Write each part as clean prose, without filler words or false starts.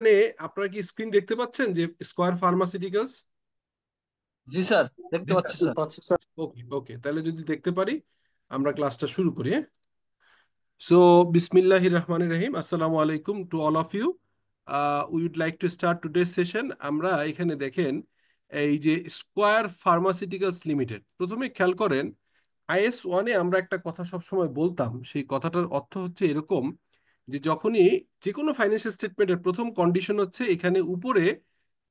মানে আপনারা কি স্ক্রিন দেখতে পাচ্ছেন যে স্কয়ার ফার্মাসিউটিক্যালস? জি স্যার, দেখতে জি স্যার। পাচ্ছি স্যার। পাচ্ছি স্যার। ওকে ওকে, তাহলে যদি দেখতে পারি আমরা ক্লাসটা শুরু করি, হ্যাঁ? সো বিসমিল্লাহির রহমানির রহিম, আসসালামু আলাইকুম to all of you. We would like to start today's session. আমরা এখানে দেখেন এই যে স্কয়ার ফার্মাসিউটিক্যালস লিমিটেড, প্রথমে খেয়াল করেন IS 1-এ আমরা একটা কথা সবসময় বলতাম, সেই কথাটার অর্থ হচ্ছে এরকম যে যখনই যে কোনো ফাইন্যান্সিয়াল স্টেটমেন্টের প্রথম কন্ডিশন হচ্ছে এখানে উপরে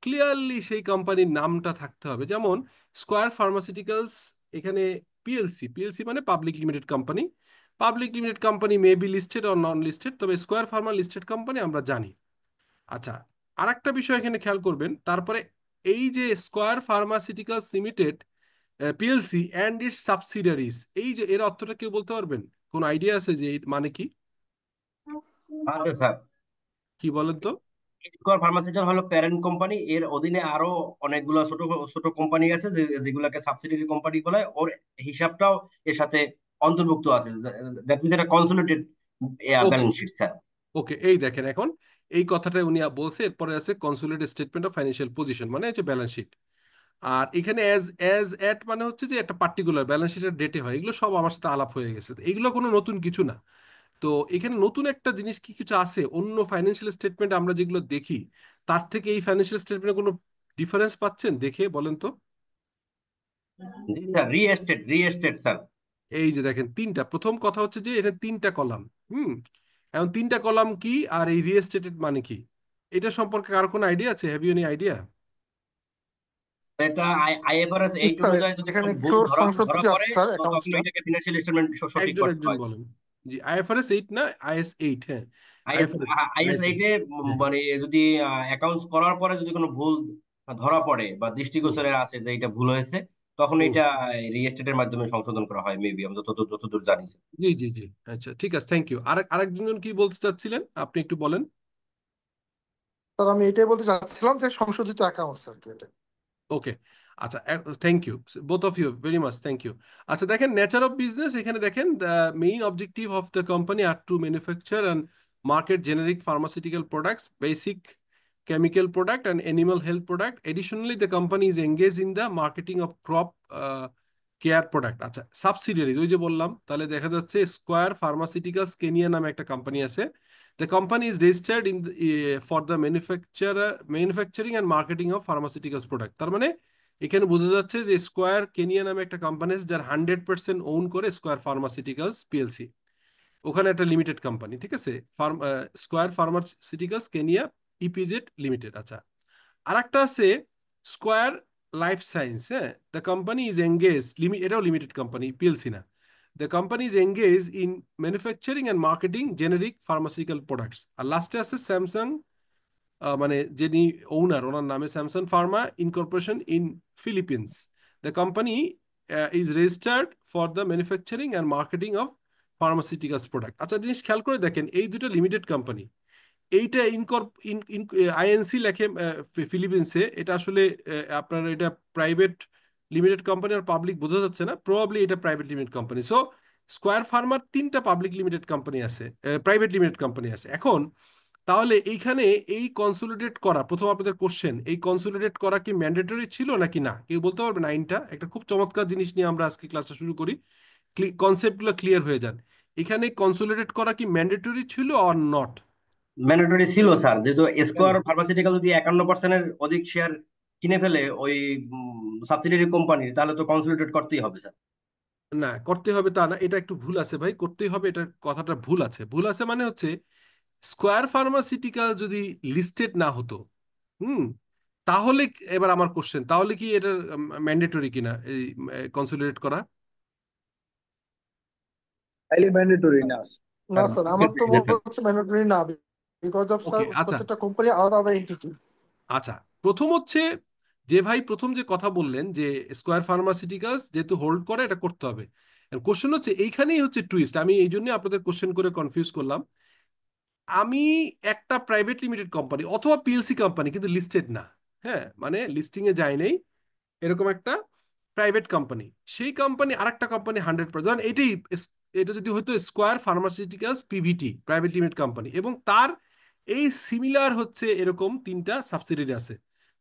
ক্লিয়ারলি সেই কোম্পানির নামটা থাকতে হবে। যেমন স্কয়ার ফার্মাসিউটিক্যালস, এখানে পিএলসি, পিএলসি মানে public limited company. Public limited company may be listed or non listed, তবে স্কয়ার ফার্মা লিস্টেড কোম্পানি আমরা জানি। আচ্ছা, আর একটা বিষয় এখানে খেয়াল করবেন, তারপরে এই যে square pharmaceuticals limited PLC and it's সাবসিডিয়ারিজ, এই যে এর অর্থটা কেউ বলতে পারবেন? কোন আইডিয়া আছে যে এর মানে কি? আচ্ছা স্যার, কি বলেন তো? স্কয়ার ফার্মাসিউটিক্যাল হলো প্যারেন্ট কোম্পানি। এর অধীনে আরো অনেকগুলো ছোট ছোট কোম্পানি আছে যেগুলোকে সাবসিডিয়ারি কোম্পানি বলে। ওর হিসাবটাও এর সাথে অন্তর্ভুক্ত আছে। দ্যাট মিনস এটা কনসোলিডেটেড ওকে ব্যালেন্স শিট স্যার। ওকে, এই দেখেন এখন এই কথাটা উনি বলছে, এরপরে আছে consolidated statement of financial position, মানে হচ্ছে ব্যালেন্স শিট। আর এখানে অ্যাজ অ্যাজ এট মানে হচ্ছে যে একটা পার্টিকুলার ব্যালেন্স শিটের ডেটে হয়। এগুলো সব আমার সাথে আলাপ হয়ে গেছে, এগুলো কোনো নতুন কিছু না। তো এখানে নতুন একটা জিনিস কি কিছু আছে অন্য ফাইন্যান্সিয়াল স্টেটমেন্ট আমরা যেগুলো দেখি তার থেকে এই ফাইন্যান্সিয়াল স্টেটমেন্টে কোনো ডিফারেন্স পাচ্ছেন দেখে বলেন তো? জি স্যার, রিএস্টেট স্যার। এই যে দেখেন তিনটা, প্রথম কথা হচ্ছে যে এটা তিনটা কলাম। হুম, এখন তিনটা কলাম কি আর এই রিএস্টেটেড মানে কি, এটা সম্পর্কে কার কোনো আইডিয়া আছে? Have you any idea? এটা আইএফআরএস জি 8 স্যার, অনুযায়ী যদি এখানে কোনো একটু ভুল ধরা ধরা সংশোধিত পড়ে, আছে স্যার তো তখন অ্যাকাউন্টসটা। এটাকে ফিনান্সিয়াল স্টেটমেন্ট সঠিক একজন করতে একজন হয়। বলেন। জি, IFRS 8 না IS 8? হ্যাঁ, আইএস IFRS, আইএস IS 8। এইটে হ্যাঁ। মানে যদি অ্যাকাউন্টস করার পরে যদি কোনো ভুল ধরা পড়ে বা হুম দৃষ্টিগোচরে আসে যে এটা ভুল হয়েছে, তখন হুম। এটা রিএস্টেটের মাধ্যমে সংশোধন করা হয় মেবি, আমি যতদূর জানি স্যার। জি জি জি। আচ্ছা ঠিক আছে, থ্যাংক ইউ। আরেকজন কি বলতে চাচ্ছিলেন, আপনি একটু বলেন। স্যার, আমি এটাই বলতে চাচ্ছিলাম যে সংশোধিত অ্যাকাউন্টস আর কি এটা। ওকে, আচ্ছা, thank you both of you very much, thank you. আচ্ছা দেখেন নেচার অফ বিজনেস, এখানে দেখেন the main objective of the company are to manufacture and market generic pharmaceutical products, basic chemical product and animal health product. Additionally, the company is engaged in the marketing of crop care product. আচ্ছা, সাবসিডিয়ারিজ ওই যে বললাম, তাহলে দেখা যাচ্ছে square pharmaceuticals Kenya নামে একটা company আছে। The company is registered in for the manufacturing and marketing of pharmaceuticals product. তার মানে এখানে বোঝা যাচ্ছে যে স্কয়ার কেনিয়া নামে একটা কোম্পানি আছে যার 100% ওন করে স্কয়ার ফার্মাসিউটিক্যালস পিএলসি। ওখানে একটা লিমিটেড কোম্পানি, ঠিক আছে, Square pharmaceuticals Kenya EPZ limited. আচ্ছা, আর একটা আছে স্কয়ার লাইফ সায়েন্স। হ্যাঁ, দ্য কোম্পানি ইজ এঙ্গেজ, এটাও লিমিটেড কোম্পানি, পিএলসি না। The company is engage in manufacturing and marketing generic pharmaceutical products. আর লাস্টে আছে স্যামসাং, মানে যিনি ওনার, ওনার নামে Samsung pharma incorporation in Philippines. The company is registered for the manufacturing and marketing of pharmaceuticals product. আচ্ছা, জিনিস খেয়াল করে দেখেন এই দুটো লিমিটেড কোম্পানি, এইটা আইএনসি লেখে ফিলিপিন্সে, এটা আসলে আপনার এটা প্রাইভেট লিমিটেড কোম্পানি আর পাবলিক বোঝা যাচ্ছে না, প্রবাবলি এটা private limited company. So square farmer তিনটা পাবলিক লিমিটেড কোম্পানি আছে, প্রাইভেট লিমিটেড কোম্পানি আছে। এখন তাহলে এইখানে এই কনসোলিডেট করা, প্রথম আপনাদের কোশ্চেন, এই কনসোলিডেট করা কি ম্যান্ডেটরি ছিল নাকি না, কেউ বলতে পারবেন? আইনটা একটা খুব চমৎকার জিনিস নিয়ে আমরা আজকে ক্লাসটা শুরু করি, কনসেপ্টগুলো ক্লিয়ার হয়ে যান। এখানে কনসোলিডেট করা কি ম্যান্ডেটরি ছিল অর নট? ম্যান্ডেটরি ছিল স্যার, যেহেতু কেন? স্কোয়ার ফার্মাসিউটিক্যাল যদি 51%-এর অধিক শেয়ার কিনে ফেলে ওই সাবসিডিয়ারি কোম্পানির, তাহলে তো কনসলিডেট করতেই হবে স্যার। না, করতে হবে তা না, এটা একটু ভুল আছে ভাই, করতেই হবে, এটা কথাটা ভুল আছে। ভুল আছে মানে হচ্ছে স্কয়ার ফার্মাসিউটিক্যাল যদি লিস্টেড না হতো, হুম, তাহলে এবার আমার কোশ্চেন, তাহলে কি এটা ম্যান্ডেটরি কিনা এই কনসোলিডেট করা? হাইলি ম্যান্ডেটরি না। না স্যার, স্যার, আমার তো জি মনে স্যার। হচ্ছে ম্যান্ডেটরি না। বিকজ অফ ওকে, স্যার আচ্ছা প্রত্যেকটা কোম্পানি আলাদা আলাদা এন্টিটি। আচ্ছা। প্রথম হচ্ছে যে ভাই প্রথম যে কথা বললেন যে স্কয়ার ফার্মাসিউটিক্যালস যেহেতু হোল্ড করে এটা করতে হবে, কোশ্চেন হচ্ছে এইখানেই হচ্ছে টুইস্ট, আমি এই জন্য আপনাদের কোশ্চেন করে কনফিউজ করলাম। আমি একটা প্রাইভেট লিমিটেড কোম্পানি অথবা পিএলসি কোম্পানি কিন্তু লিস্টেড না, হ্যাঁ, মানে লিস্টিং এ যায় নাই, এরকম একটা প্রাইভেট কোম্পানি, সেই কোম্পানি আরেকটা কোম্পানি 100%, এটা যদি হয়তো square pharmaceuticals PVT private limited company, এবং তার এই সিমিলার হচ্ছে এরকম তিনটা সাবসিডিয়ারি আছে,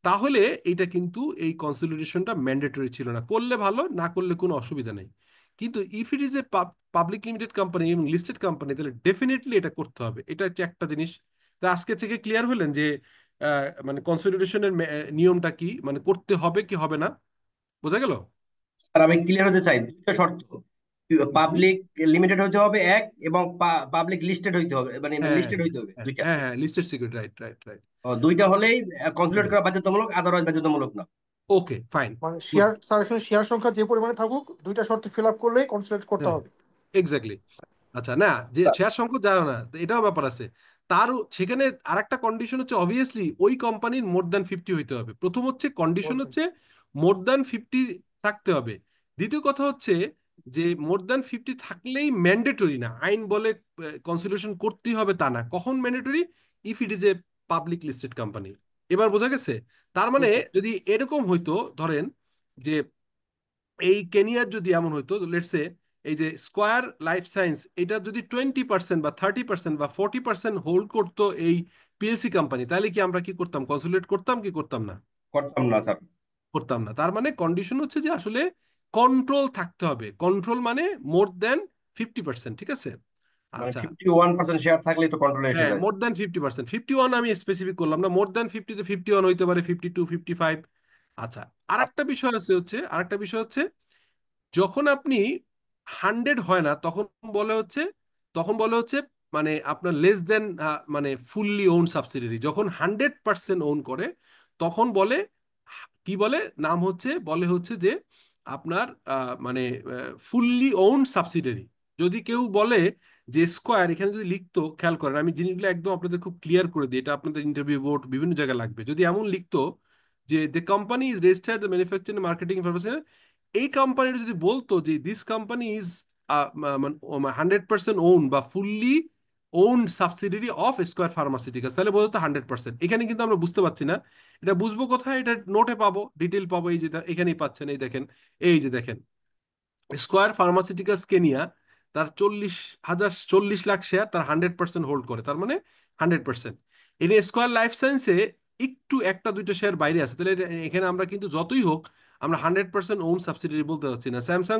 তাহলে এটা কিন্তু এই কনসলিডেশনটা ম্যান্ডেটরি ছিল না। করলে ভালো, না করলে কোনো অসুবিধা নেই। কিন্তু if it is a public limited company এবং লিস্টেড কোম্পানি, তাহলে ডেফিনেটলি এটা করতে হবে। এটা হচ্ছে একটা জিনিস। তা আজকে থেকে ক্লিয়ার হলেন যে মানে কনসলিডেশনের নিয়মটা কি, মানে করতে হবে কি হবে না, বোঝা গেল? আর আমি ক্লিয়ার হতে চাই, দুটো শর্ত। হুম। পাবলিক লিমিটেড হইতে হবে এক, এবং পাবলিক লিস্টেড হইতে হবে, মানে হ্যাঁ লিস্টেড হইতে হবে হ্যাঁ দুইটা। হ্যাঁ হ্যাঁ, listed security, right right right. দুইটা আচ্ছা। হলেই কনসলিডেট করা বাধ্যতামূলক, আদারওয়াইজ বাধ্যতামূলক না। Okay fine. মানে শেয়ার স্যার, এখানে শেয়ার সংখ্যা যে পরিমাণে থাকুক দুইটা শর্ত ফিল আপ করলেই কনসিডার করতে হ্যাঁ হবে। এক্স্যাক্টলি। আচ্ছা, না যে শেয়ার সংখ্যা জানো না তো এটাও ব্যাপার আছে। তার সেখানে আরেকটা কন্ডিশন হচ্ছে অবভিয়াসলি ওই কোম্পানির মোর দ্যান 50 হইতে হবে। প্রথম হচ্ছে কন্ডিশন হচ্ছে মোর দ্যান 50 থাকতে হবে। দ্বিতীয় কথা হচ্ছে যে মোর দ্যান 50 থাকলেই ম্যান্ডেটরি না, আইন বলে কনসিলিউশন করতেই হবে তা না। কখন mandatory? If it is a public listed company. এবার বোঝা গেছে? তার মানে যদি এরকম হইতো, ধরেন যে এই কেনিয়ার যদি এমন হইতো, লেটস সে এই যে স্কয়ার লাইফ সায়েন্স, এটা যদি 20% বা 30% বা 40% হোল্ড করতো এই পিএলসি কোম্পানি, তাহলে কি আমরা কি করতাম? কনসোলিডেট করতাম কি করতাম না? করতাম না স্যার। করতাম না। তার মানে কন্ডিশন হচ্ছে যে আসলে কন্ট্রোল থাকতে হবে। কন্ট্রোল মানে মোর দেন 50%, ঠিক আছে? মানে আচ্ছা। 51% শেয়ার থাকলেই তো কন্ট্রোলে এসে হ্যাঁ, যায়। মোর দেন 50%, 51 আমি স্পেসিফিক করলাম না, মোর দেন 50 তে 51 হইতে পারে, 52, 55। আচ্ছা, আরেকটা বিষয় আছে, আরেকটা বিষয় হচ্ছে যখন আপনি 100 হয় না তখন বলে হচ্ছে, তখন বলে হচ্ছে মানে আপনার লেস দেন, মানে ফুললি ওন সাবসিডিয়ারি। যখন 100% ওন করে তখন বলে, কি বলে নাম হচ্ছে, বলে হচ্ছে যে আপনার মানে ফুললি ওন সাবসিডিয়ারি। যদি কেউ বলে যে স্কোয়ার, এখানে যদি লিখতো, খেয়াল করেন আমি জিনিসগুলো একদম আপনাদের খুব ক্লিয়ার করে দিই, এটা আপনাদের ইন্টারভিউ বোর্ড বিভিন্ন জায়গায় লাগবে। যদি এমন লিখতো যে the company is registered the manufacturing marketing information, এই কোম্পানিটা যদি বলতো যে দিস কোম্পানি ইজ 100% ওন বা fully own subsidiary of square pharmaceuticals, তাহলে বলতো 100%। এখানে কিন্তু আমরা বুঝতে পারছি না, এটা বুঝবো কোথায়? এটা নোটে পাবো, ডিটেল পাবো। এই যে এখানেই পাচ্ছেন, এই দেখেন, এই যে দেখেন স্কয়ার ফার্মাসিউটিক্যালস কেনিয়া, তার 40 লাখ শেয়ার তার 100% হোল্ড করে, তার মানে 100%। এনে স্কয়ার লাইফ সায়েন্সে একটু একটা দুইটা শেয়ার বাইরে আছে, তাহলে এখানে আমরা কিন্তু যতই হোক আমরা 100% ওন সাবসিডিয়ারি বলতে পারছি না। স্যামসাং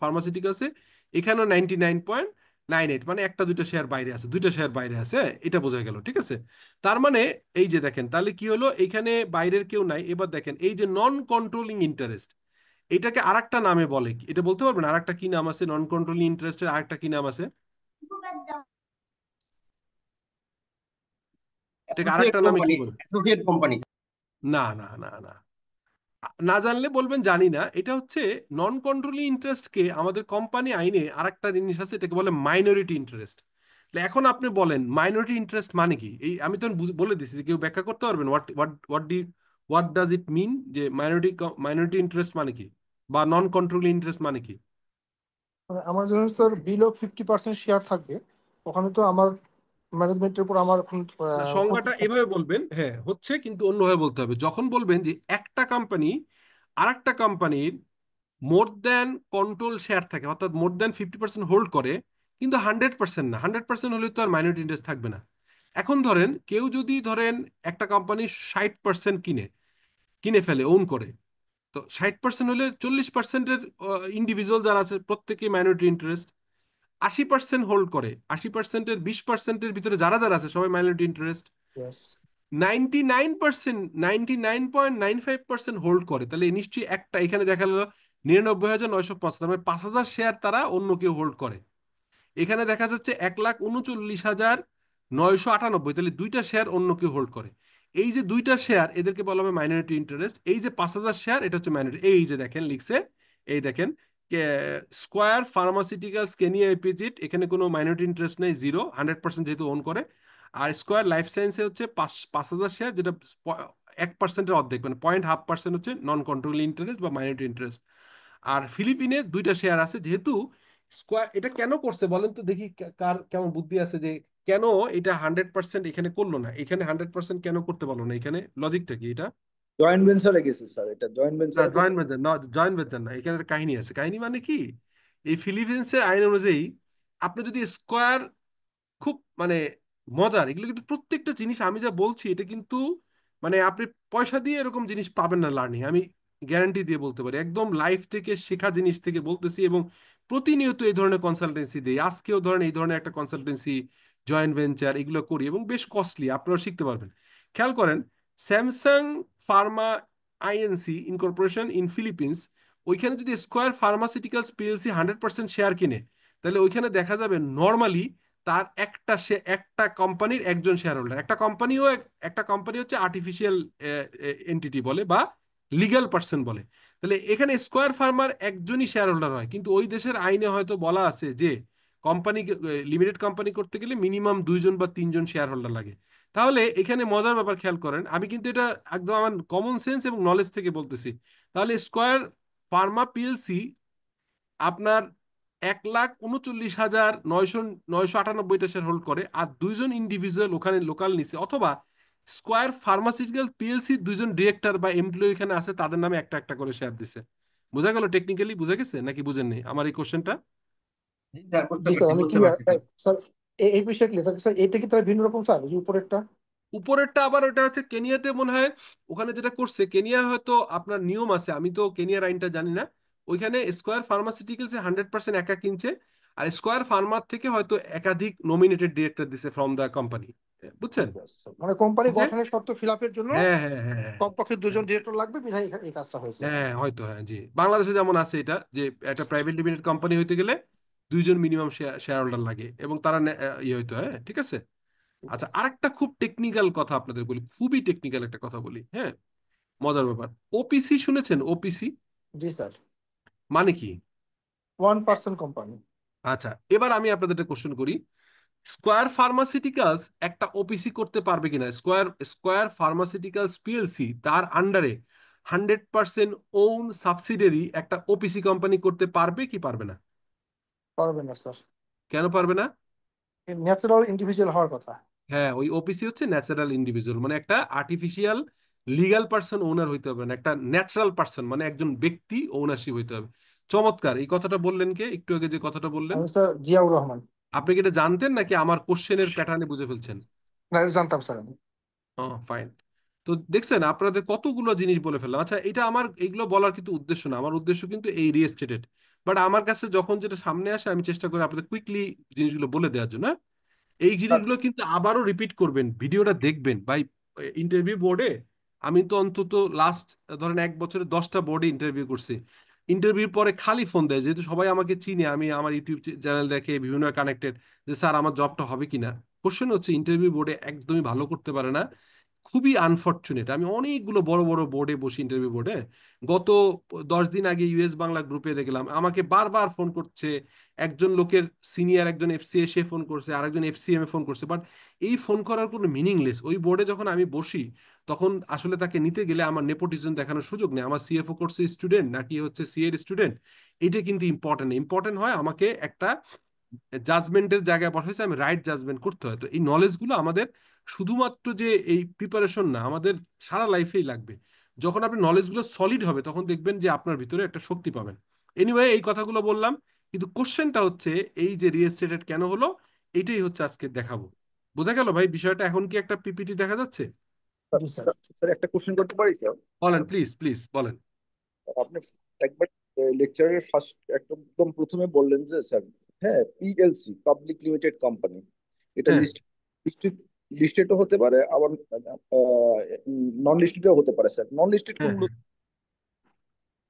ফার্মাসিউটিক্যালসে এখানেও 99.98, মানে একটা দুইটা শেয়ার বাইরে আছে, দুইটা শেয়ার বাইরে আছে, এটা বোঝা গেল, ঠিক আছে? তার মানে এই যে দেখেন, তাহলে কি হলো, এখানে বাইরের কেউ নাই। এবার দেখেন এই যে নন কন্ট্রোলিং ইন্টারেস্ট, এটাকে আরেকটা নামে বলে কি, এটা বলতে পারবেন আরেকটা কি নাম আছে? নন কন্ট্রোলিং ইন্টারেস্টের আরেকটা কি নাম আছে? এটাকে অ্যাসোসিয়েট আরেকটা নামে কি কোম্পানি, বলে? Associate company. না না না না, না জানলে বলবেন জানি না। এটা হচ্ছে নন কন্ট্রোলিং ইন্টারেস্টকে আমাদের কোম্পানি আইনে আরেকটা জিনিস আছে, এটাকে বলে মাইনরিটি ইন্টারেস্ট। এখন আপনি বলেন মাইনরিটি ইন্টারেস্ট মানে কি? এই আমি তো বলে দিছি, কেউ ব্যাখ্যা করতে পারবেন what what what does it mean, যে মাইনরিটি ইন্টারেস্ট মানে কি, বা নন কন্ট্রোলিং ইন্টারেস্ট মানে কি? মানে আমার জন্য স্যার বিলো 50% শেয়ার থাকবে, ওখানে তো আমার ম্যানেজমেন্টের উপর আমার এখন না, সংজ্ঞাটা কন্ট্রোল থাকবে। এভাবে বলবেন, হ্যাঁ হচ্ছে, কিন্তু অন্যভাবে বলতে হবে। যখন বলবেন যে একটা কোম্পানি আরেকটা কোম্পানির মোর দ্যান কন্ট্রোল শেয়ার থাকে, অর্থাৎ মোর দ্যান 50% হোল্ড করে, কিন্তু 100% না, 100% হলে তো আর মাইনরিটি ইন্টারেস্ট থাকবে না। এখন ধরেন কেউ যদি ধরেন একটা কোম্পানি 60% কিনে ফেলে, ওন করে, তো 60% হলে 40%-এর ইন্ডিভিজুয়াল যারা আছে প্রত্যেকে মাইনরিটি ইন্টারেস্ট। 80% হোল্ড করে, 80%-এর 20%-এর ভিতরে যারা যারা আছে সবাই মাইনরিটি ইন্টারেস্ট। Yes. 99.95% হোল্ড করে, তাহলে নিশ্চয়ই একটা এখানে দেখা গেল 99,950, মানে 5,000 শেয়ার তারা অন্য কেউ হোল্ড করে। এখানে দেখা যাচ্ছে 1,39,998, তাহলে দুইটা শেয়ার অন্য কেউ হোল্ড করে। এই যে দুইটা শেয়ার এদেরকে বলা হবে মাইনরিটি ইন্টারেস্ট। এই যে 5,000 শেয়ার এটা হচ্ছে মাইনরিটি। এই যে দেখেন লিখছে, এই দেখেন স্কয়ার ফার্মাসিউটিক্যালস কেনিয়া এপিজিট, এখানে কোনো মাইনরিটি ইন্টারেস্ট নেই, 0, 100% যেহেতু ওন করে। আর স্কয়ার লাইফ সায়েন্সে হচ্ছে 5,000 শেয়ার, যেটা 1%-এর অর্ধেক, মানে 0.5% হচ্ছে নন কন্ট্রোলিং ইন্টারেস্ট বা মাইনরিটি ইন্টারেস্ট। আর ফিলিপিনে দুইটা শেয়ার আছে। যেহেতু স্কয়ার এটা কেন করছে বলেন তো দেখি, কার কেমন বুদ্ধি আছে যে কেন এটা 100% এখানে করলো না, এখানে 100% কেন করতে পারলো না, এখানে লজিকটা কি এটা? জয়েন্ট ভেঞ্চারে গেছে স্যার, এটা জয়েন্ট না ভেঞ্চারে তো। জয়েন্ট ভেঞ্চার না, জয়েন্ট ভেঞ্চার না, এখানে একটা কাহিনী আছে। কাহিনী মানে কি, এই ফিলিপিন্সের আইন অনুযায়ী আপনি যদি স্কয়ার খুব মানে মজার এগুলো কিন্তু প্রত্যেকটা জিনিস আমি যা বলছি এটা কিন্তু মানে আপনি পয়সা দিয়ে এরকম জিনিস পাবেন না লার্নিং, আমি গ্যারান্টি দিয়ে বলতে পারি, একদম লাইফ থেকে শেখা জিনিস থেকে বলতেছি। এবং প্রতিনিয়ত এই ধরনের কনসালটেন্সি দিই, আজকেও ধরেন এই ধরনের একটা কনসালটেন্সি জয়েন্ট ভেঞ্চার এগুলো করি এবং বেশ কস্টলি, আপনারা শিখতে পারবেন। খেয়াল করেন, Samsung Pharma INC incorporation in Philippines, ওইখানে যদি স্কোয়ার ফার্মাসিউটিক্যালস পিএলসি 100% শেয়ার কিনে, তাহলে ওইখানে দেখা যাবে নর্মালি তার একটা কোম্পানির একজন শেয়ার হোল্ডার, একটা কোম্পানি হচ্ছে আর্টিফিশিয়াল এন্টিটি বলে বা লিগ্যাল পার্সন বলে। তাহলে এখানে স্কোয়ার ফার্মার একজনই শেয়ার হোল্ডার হয়, কিন্তু ওই দেশের আইনে হয়তো বলা আছে যে কোম্পানি, লিমিটেড কোম্পানি করতে গেলে মিনিমাম 2জন বা 3জন শেয়ার হোল্ডার লাগে। তাহলে এখানে মজার ব্যাপার খেয়াল করেন, আমি কিন্তু এটা একদম আমার কমন সেন্স এবং নলেজ থেকে বলতেছি। তাহলে স্কোয়ার ফার্মা পিএলসি আপনার 1,39,998টা শেয়ার হোল্ড করে, আর 2জন ইন্ডিভিজুয়াল ওখানে লোকাল নিছে, অথবা স্কোয়ার ফার্মাসিউটিক্যাল পিএলসি 2জন ডিরেক্টর বা এমপ্লয়ি এখানে আছে, তাদের নামে একটা একটা করে শেয়ার দিছে। বোঝা গেল? টেকনিক্যালি বুঝা গেছে নাকি বুঝেন নেই আমার এই কোশ্চেনটা? জি স্যার, বুঝতে জি স্যার, পারছি, আমি বুঝতে ক্লিয়ার পারছি স্যার। স্যার। এই বিষয়ে ক্লিয়ার স্যার। এটা কি তার ভিন্ন রকম স্যার, যে উপরেরটা? উপরেরটা আবার ওটা হচ্ছে কেনিয়াতে মনে হয়, ওখানে যেটা করছে কেনিয়া, হয়তো আপনার নিয়ম আছে, আমি তো কেনিয়ার আইনটা জানি না। ওইখানে স্কোয়ার ফার্মাসিউটিক্যালস 100% একা কিনছে, আর স্কোয়ার ফার্মার থেকে হয়তো একাধিক নমিনেটেড ডিরেক্টর দিছে ফ্রম দ্য কোম্পানি। বুঝছেন? বুঝতে পারছি স্যার। মানে কোম্পানি ওকে। গঠনের শর্ত ফিল আপের জন্য হ্যাঁ হ্যাঁ হ্যাঁ হ্যাঁ কমপক্ষে হ্যাঁ। দুজন ডিরেক্টর লাগবে, বিধায় এই কাজটা হয়েছে। হ্যাঁ হয়তো, হ্যাঁ জি, বাংলাদেশে যেমন আছে এটা, যে একটা প্রাইভেট লিমিটেড কোম্পানি হইতে গেলে 2জন মিনিমাম শেয়ার হোল্ডার লাগে এবং তারা ইয়ে হইতো, হ্যাঁ ঠিক আছে। ঠিক আচ্ছা, আছে। আরেকটা খুব টেকনিক্যাল কথা আপনাদের বলি, খুবই টেকনিক্যাল একটা কথা বলি, হ্যাঁ, মজার ব্যাপার। ওপিসি শুনেছেন? ওপিসি জি স্যার। মানে কি? 1% কোম্পানি। আচ্ছা, এবার আমি আপনাদের একটা কোশ্চেন করি, স্কোয়ার ফার্মাসিউটিক্যালস একটা ওপিসি করতে পারবে কিনা? স্কোয়ার ফার্মাসিউটিক্যালস পিএলসি তার আন্ডারে 100% ওন সাবসিডিয়ারি একটা ওপিসি কোম্পানি করতে পারবে কি পারবে না? পারবে না স্যার। কেন পারবে না? ন্যাচারাল ইন্ডিভিজুয়াল হওয়ার কথা। হ্যাঁ, ওই ওপিসি হচ্ছে ন্যাচারাল ইন্ডিভিজুয়াল, মানে একটা আর্টিফিশিয়াল লিগ্যাল পার্সন ওনার হইতে হবে না, একটা ন্যাচারাল পার্সন মানে একজন ব্যক্তি ওনারশিপ হইতে হবে। চমৎকার, এই কথাটা বললেন কে একটু আগে, যে কথাটা বললেন? আমি স্যার জিয়াউর রহমান। আপনি কি এটা জানতেন নাকি আমার কোশ্চেনের প্যাটার্নে বুঝে ফেলছেন? না, এটা জানতাম স্যার আমি। ও ফাইন। তো দেখছেন আপনাদের কতগুলো জিনিস বলে ফেললাম। আচ্ছা, এটা আমার এইগুলো বলার কিন্তু উদ্দেশ্য না, আমার উদ্দেশ্য কিন্তু এই রিএস্টেটেড। বাট আমার কাছে যখন যেটা সামনে আসে আমি চেষ্টা করি আপনাদের কুইকলি জিনিসগুলো বলে দেওয়ার জন্য, হ্যাঁ? এই স্যার, জিনিসগুলো কিন্তু আবারও রিপিট করবেন, ভিডিওটা দেখবেন ভাই। ইন্টারভিউ বোর্ডে আমি তো অন্তত লাস্ট ধরেন 1 বছরে 10টা বোর্ডে ইন্টারভিউ করছি। ইন্টারভিউর পরে খালি ফোন দেয়, যেহেতু সবাই আমাকে চিনে, আমি আমার ইউটিউব চ্যানেল দেখে বিভিন্ন কানেক্টেড, যে স্যার আমার জবটা হবে কিনা। কোশ্চেন হচ্ছে ইন্টারভিউ বোর্ডে একদমই ভালো করতে পারে না, খুবই আনফরচুনেট। আমি অনেকগুলো বড় বড় বোর্ডে বসি, ইন্টারভিউ বোর্ডে। গত 10 দিন আগে ইউএস বাংলা গ্রুপে দেখলাম আমাকে বারবার ফোন করছে, একজন লোকের সিনিয়র একজন এফসিএ সে ফোন করছে, আরেকজন এফসিএম এ ফোন করছে, বাট এই ফোন করার কোনো মিনিংলেস। ওই বোর্ডে যখন আমি বসি তখন আসলে তাকে নিতে গেলে আমার নেপোটিজম দেখানোর সুযোগ নেই, আমার সিএফও করছে স্টুডেন্ট নাকি হচ্ছে সি এর স্টুডেন্ট, এটা কিন্তু ইম্পর্টেন্ট। ইম্পর্টেন্ট হয় আমাকে একটা জাজমেন্টের জায়গায় বসাইছে, আমি রাইট জাজমেন্ট করতে হয়। তো এই নলেজগুলো আমাদের শুধুমাত্র যে এই প্রিপারেশন না, আমাদের সারা লাইফেই লাগবে। যখন আপনি নলেজগুলো সলিড হবে তখন দেখবেন যে আপনার ভিতরে একটা শক্তি পাবেন। এনিওয়ে, এই কথাগুলো বললাম, কিন্তু কোশ্চেনটা হচ্ছে এই যে রিএস্টেটেড কেন হলো, এটাই হচ্ছে আজকে দেখাবো। বোঝা গেল ভাই বিষয়টা? এখন কি একটা পিপিটি দেখা যাচ্ছে? জি স্যার। স্যার একটা কোশ্চেন করতে পারি স্যার? বলেন প্লিজ, প্লিজ বলেন। আপনি একবার লেকচারের ফার্স্ট একদম প্রথমে বললেন যে স্যার, হ্যাঁ, পিএলসি পাবলিক লিমিটেড কোম্পানি, এটা হ্যাঁ লিস্টেডও হতে পারে, আবার নন লিস্টেডও হতে পারে স্যার। নন লিস্টেড হ্যাঁ কোনগুলো? হ্যাঁ।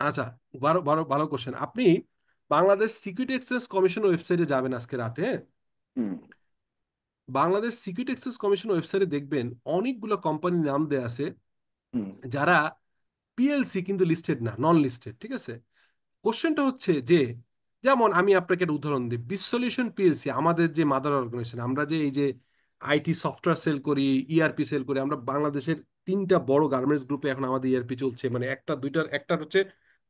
আচ্ছা, ভালো ভালো ভালো কোশ্চেন। আপনি বাংলাদেশ সিকিউরিটি এক্সচেঞ্জ কমিশন ওয়েবসাইটে যাবেন আজকে রাতে, হ্যাঁ? হুম। বাংলাদেশ সিকিউরিটি এক্সচেঞ্জ কমিশন ওয়েবসাইটে দেখবেন অনেকগুলো কোম্পানির নাম দেয়া আছে হুম। যারা পিএলসি কিন্তু লিস্টেড না, নন লিস্টেড, ঠিক আছে। কোশ্চেনটা হচ্ছে যে, যেমন আমি আপনাকে একটা উদাহরণ দিই, বিস সলিউশন পিএলসি আমাদের যে মাদার অর্গানাইজেশন, আমরা যে এই যে আইটি সফটওয়্যার সেল করি, ইআরপি সেল করি, আমরা বাংলাদেশের 3টা বড় গার্মেন্টস গ্রুপে এখন আমাদের ইআরপি চলছে, মানে একটা হচ্ছে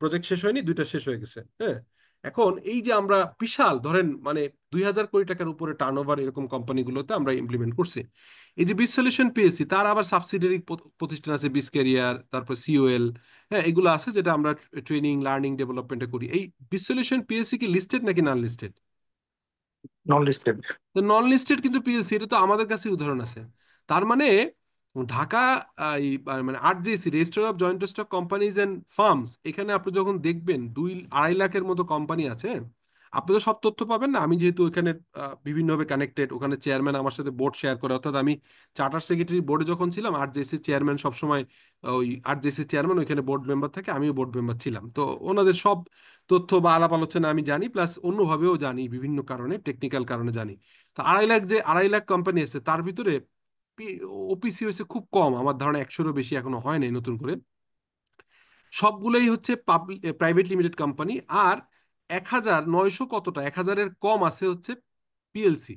প্রজেক্ট শেষ হয়নি, 2টা শেষ হয়ে গেছে, হ্যাঁ। এখন এই যে আমরা বিশাল ধরেন মানে 2,000 কোটি টাকার উপরে টার্নওভার এরকম কোম্পানিগুলোতে আমরা ইমপ্লিমেন্ট করছি। এই যে বিস সলিউশন পিএলসি, তার আবার সাবসিডিয়ারি প্রতিষ্ঠান আছে, বিস ক্যারিয়ার, তারপর সিওএল, হ্যাঁ, এগুলো আছে যেটা আমরা ট্রেনিং লার্নিং ডেভেলপমেন্টে করি। এই বিস সলিউশন পিএলসি কি লিস্টেড নাকি নন লিস্টেড? নন লিস্টেড। তো নন লিস্টেড কিন্তু পিএলসি, এটা তো আমাদের কাছে উদাহরণ আছে। তার মানে ঢাকা মানে RJSC, register of joint stock companies and firms, এখানে আপনি যখন দেখবেন 2-2.5 লাখের মতো কোম্পানি আছে, আপনি তো সব তথ্য পাবেন না। আমি যেহেতু এখানে বিভিন্নভাবে কানেক্টেড, ওখানে চেয়ারম্যান আমার সাথে বোর্ড শেয়ার করে, অর্থাৎ আমি চার্টার সেক্রেটারি বোর্ডে যখন ছিলাম, আরজেসি চেয়ারম্যান সবসময়, ওই আরজেসি চেয়ারম্যান ওইখানে বোর্ড মেম্বার থাকে, আমিও বোর্ড মেম্বার ছিলাম, তো ওনাদের সব তথ্য বা আলাপ আলোচনা আমি জানি, প্লাস অন্যভাবেও জানি, বিভিন্ন কারণে, টেকনিক্যাল কারণে জানি। তো 2.5 লাখ, যে 2.5 লাখ কোম্পানি আছে তার ভিতরে ওপিসি হয়েছে খুব কম, আমার ধারণা 100-এরও বেশি এখনো হয় নাই নতুন করে। সবগুলোই হচ্ছে প্রাইভেট লিমিটেড কোম্পানি। আর 1,900 কতটা, 1,000-এর কম আছে হচ্ছে পিএলসি।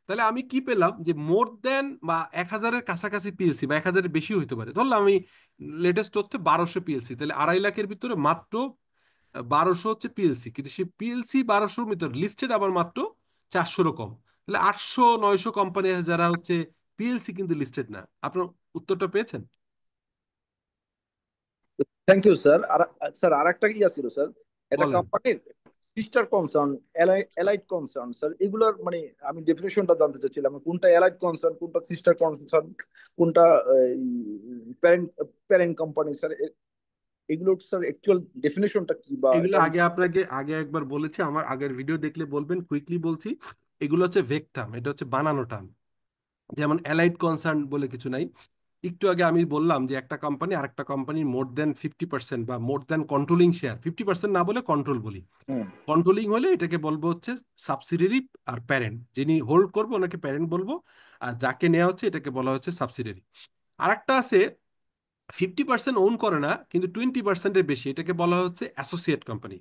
তাহলে আমি কি পেলাম, যে মোর দেন বা 1,000-এর কাছাকাছি পিএলসি, বা 1,000-এর বেশি হইতে পারে, ধরলাম আমি লেটেস্ট তথ্যে 1,200 পিএলসি, তাহলে 2.5 লাখের ভিতরে মাত্র 1,200 হচ্ছে পিএলসি, কিন্তু সেই পিএলসি 1,200-র ভিতরে লিস্টেড আবার মাত্র 400-রও কম। তাহলে 800-900 কোম্পানি আছে যারা হচ্ছে পিএলসি কিন্তু লিস্টেড না। আপনার উত্তরটা পেয়েছেন? Thank you sir. আর স্যার আর একটা ইয়ে ছিল স্যার, একটা বলেন। কোম্পানির sister concern, allied concern sir, এগুলোর মানে আমি ডেফিনেশনটা জানতে চাচ্ছিলাম, কোনটা এলাইড কনসার্ন, কোনটা সিস্টার কনসার্ন, কোনটা প্যারেন্ট প্যারেন্ট কোম্পানি স্যার, এগুলোর স্যার অ্যাকচুয়াল ডেফিনেশনটা কি বা এগুলো এটা? আগে আপনাকে একবার বলেছি, আমার আগের ভিডিও দেখলে বলবেন, কুইকলি বলছি। এগুলো হচ্ছে ভেক টার্ম, এটা হচ্ছে বানানো টার্ম। যেমন অ্যালাইড কনসার্ন বলে কিছু নাই। একটু আগে আমি বললাম যে একটা কোম্পানি আরেকটা কোম্পানির মোর দেন 50% বা মোর দেন কন্ট্রোলিং শেয়ার, 50% না বলে কন্ট্রোল বলি, হুম। কন্ট্রোলিং হলে এটাকে বলবো হচ্ছে সাবসিডিয়ারি। আর প্যারেন্ট, যিনি হোল্ড করবো ওনাকে প্যারেন্ট বলবো, আর যাকে নেওয়া হচ্ছে এটাকে বলা হচ্ছে সাবসিডিয়ারি। আরেকটা আছে 50% ওন করে না কিন্তু 20%-এর বেশি, এটাকে বলা হচ্ছে অ্যাসোসিয়েট কোম্পানি।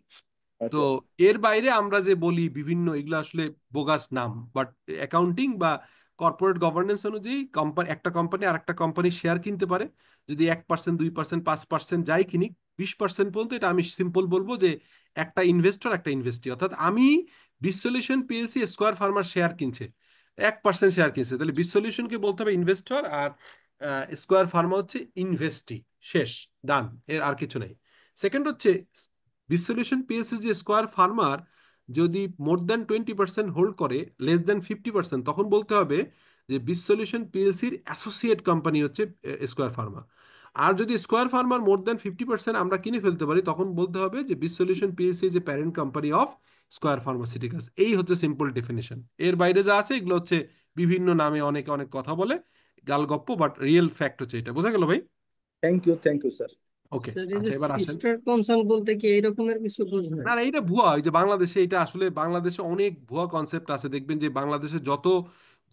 তো আচ্ছা। এর বাইরে আমরা যে বলি বিভিন্ন, এগুলো আসলে বোগাস নাম, বাট অ্যাকাউন্টিং বা কর্পোরেট গভর্নেন্স অনুযায়ী কোম্পানি, একটা কোম্পানি আর একটা কোম্পানির শেয়ার কিনতে পারে, যদি 1%, 2%, 5% যাই কিনি, 20% পর্যন্ত, এটা আমি সিম্পল বলবো যে একটা ইনভেস্টর একটা ইনভেস্টি, অর্থাৎ আমি বিসলিউশন পিএলসি স্কয়ার ফার্মার শেয়ার কিনছে, 1% শেয়ার কিনছে, তাহলে বিসলিউশনকে বলতে হবে ইনভেস্টর, আর স্কয়ার ফার্মা হচ্ছে ইনভেস্টি। শেষ, ডান, এর আর কিছু নাই। সেকেন্ড হচ্ছে বিসলিউশন পিএলসি যে স্কয়ার ফার্মার যদি মোর দ্যান 20% হোল্ড করে, লেস দ্যান 50%, তখন বলতে হবে যে বিসলিউশন পিএলসির অ্যাসোসিয়েট কোম্পানি হচ্ছে স্কয়ার ফার্মা। আর যদি স্কয়ার ফার্মার মোর দ্যান 50% আমরা কিনে ফেলতে পারি, তখন বলতে হবে যে বিসলিউশন পিএলসি যে parent company of square pharmaceuticals. এই হচ্ছে সিম্পল ডেফিনেশন। এর বাইরে যা আছে এগুলো হচ্ছে বিভিন্ন নামে অনেকে অনেক কথা বলে, গালগপ্প, বাট রিয়েল ফ্যাক্ট হচ্ছে এটা। বোঝা গেল ভাই? Thank you sir. Okay, sir এই যে আচ্ছা এবার আসেন। সিস্টার কনসার্ন বলতে কি এই রকমের কিছু না বোঝায়? না, এটা ভুয়া। এই যে বাংলাদেশে, এটা আসলে বাংলাদেশে অনেক ভুয়া কনসেপ্ট আছে, দেখবেন যে বাংলাদেশে যত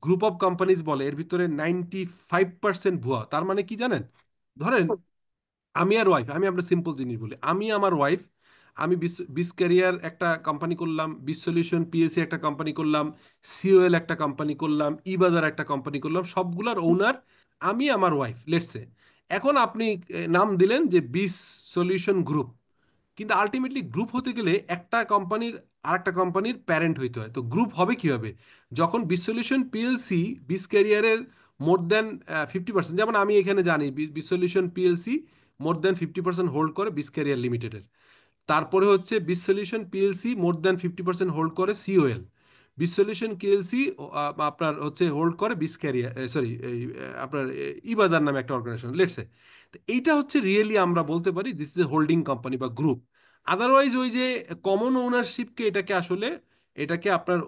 গ্রুপ অফ কোম্পানিজ বলে এর ভিতরে 95% ভুয়া। তার মানে কি জানেন, ধরেন আমি আর ওয়াইফ, আমি আমরা সিম্পল জিনিস বলি, আমি আমার ওয়াইফ, আমি বিস ক্যারিয়ার একটা কোম্পানি করলাম, বিস সলিউশন পিএসসি একটা কোম্পানি করলাম, সিওএল একটা কোম্পানি করলাম, ইবাজার একটা কোম্পানি করলাম, সবগুলার ওনার আমি, আমার ওয়াইফ, লেটসে। এখন আপনি নাম দিলেন যে বিস সলিউশন গ্রুপ, কিন্তু আলটিমেটলি গ্রুপ হতে গেলে একটা কোম্পানির আরেকটা কোম্পানির প্যারেন্ট হইতে হয়। তো গ্রুপ হবে কিভাবে, যখন বিসলিউশন পিএলসি বিস ক্যারিয়ারের মোর দেন 50%, যেমন আমি এখানে জানি বিসলিউশন পিএলসি মোর দেন 50% হোল্ড করে বিস ক্যারিয়ার লিমিটেডের। তারপরে হচ্ছে বিস সলিউশন পিএলসি মোর দেন 50% হোল্ড করে সিওএল। বিস সলিউশন পিএলসি আপনার হচ্ছে হোল্ড করে বিস ক্যারিয়ার, সরি, আপনার ইবাজার নামে একটা অর্গানাইজেশন, লেটসে। তো এইটা হচ্ছে রিয়েলি আমরা বলতে পারি this is a holding company বা গ্রুপ। আদারওয়াইজ ওই যে কমন ওনারশিপকে, এটাকে আসলে এটাকে আপনার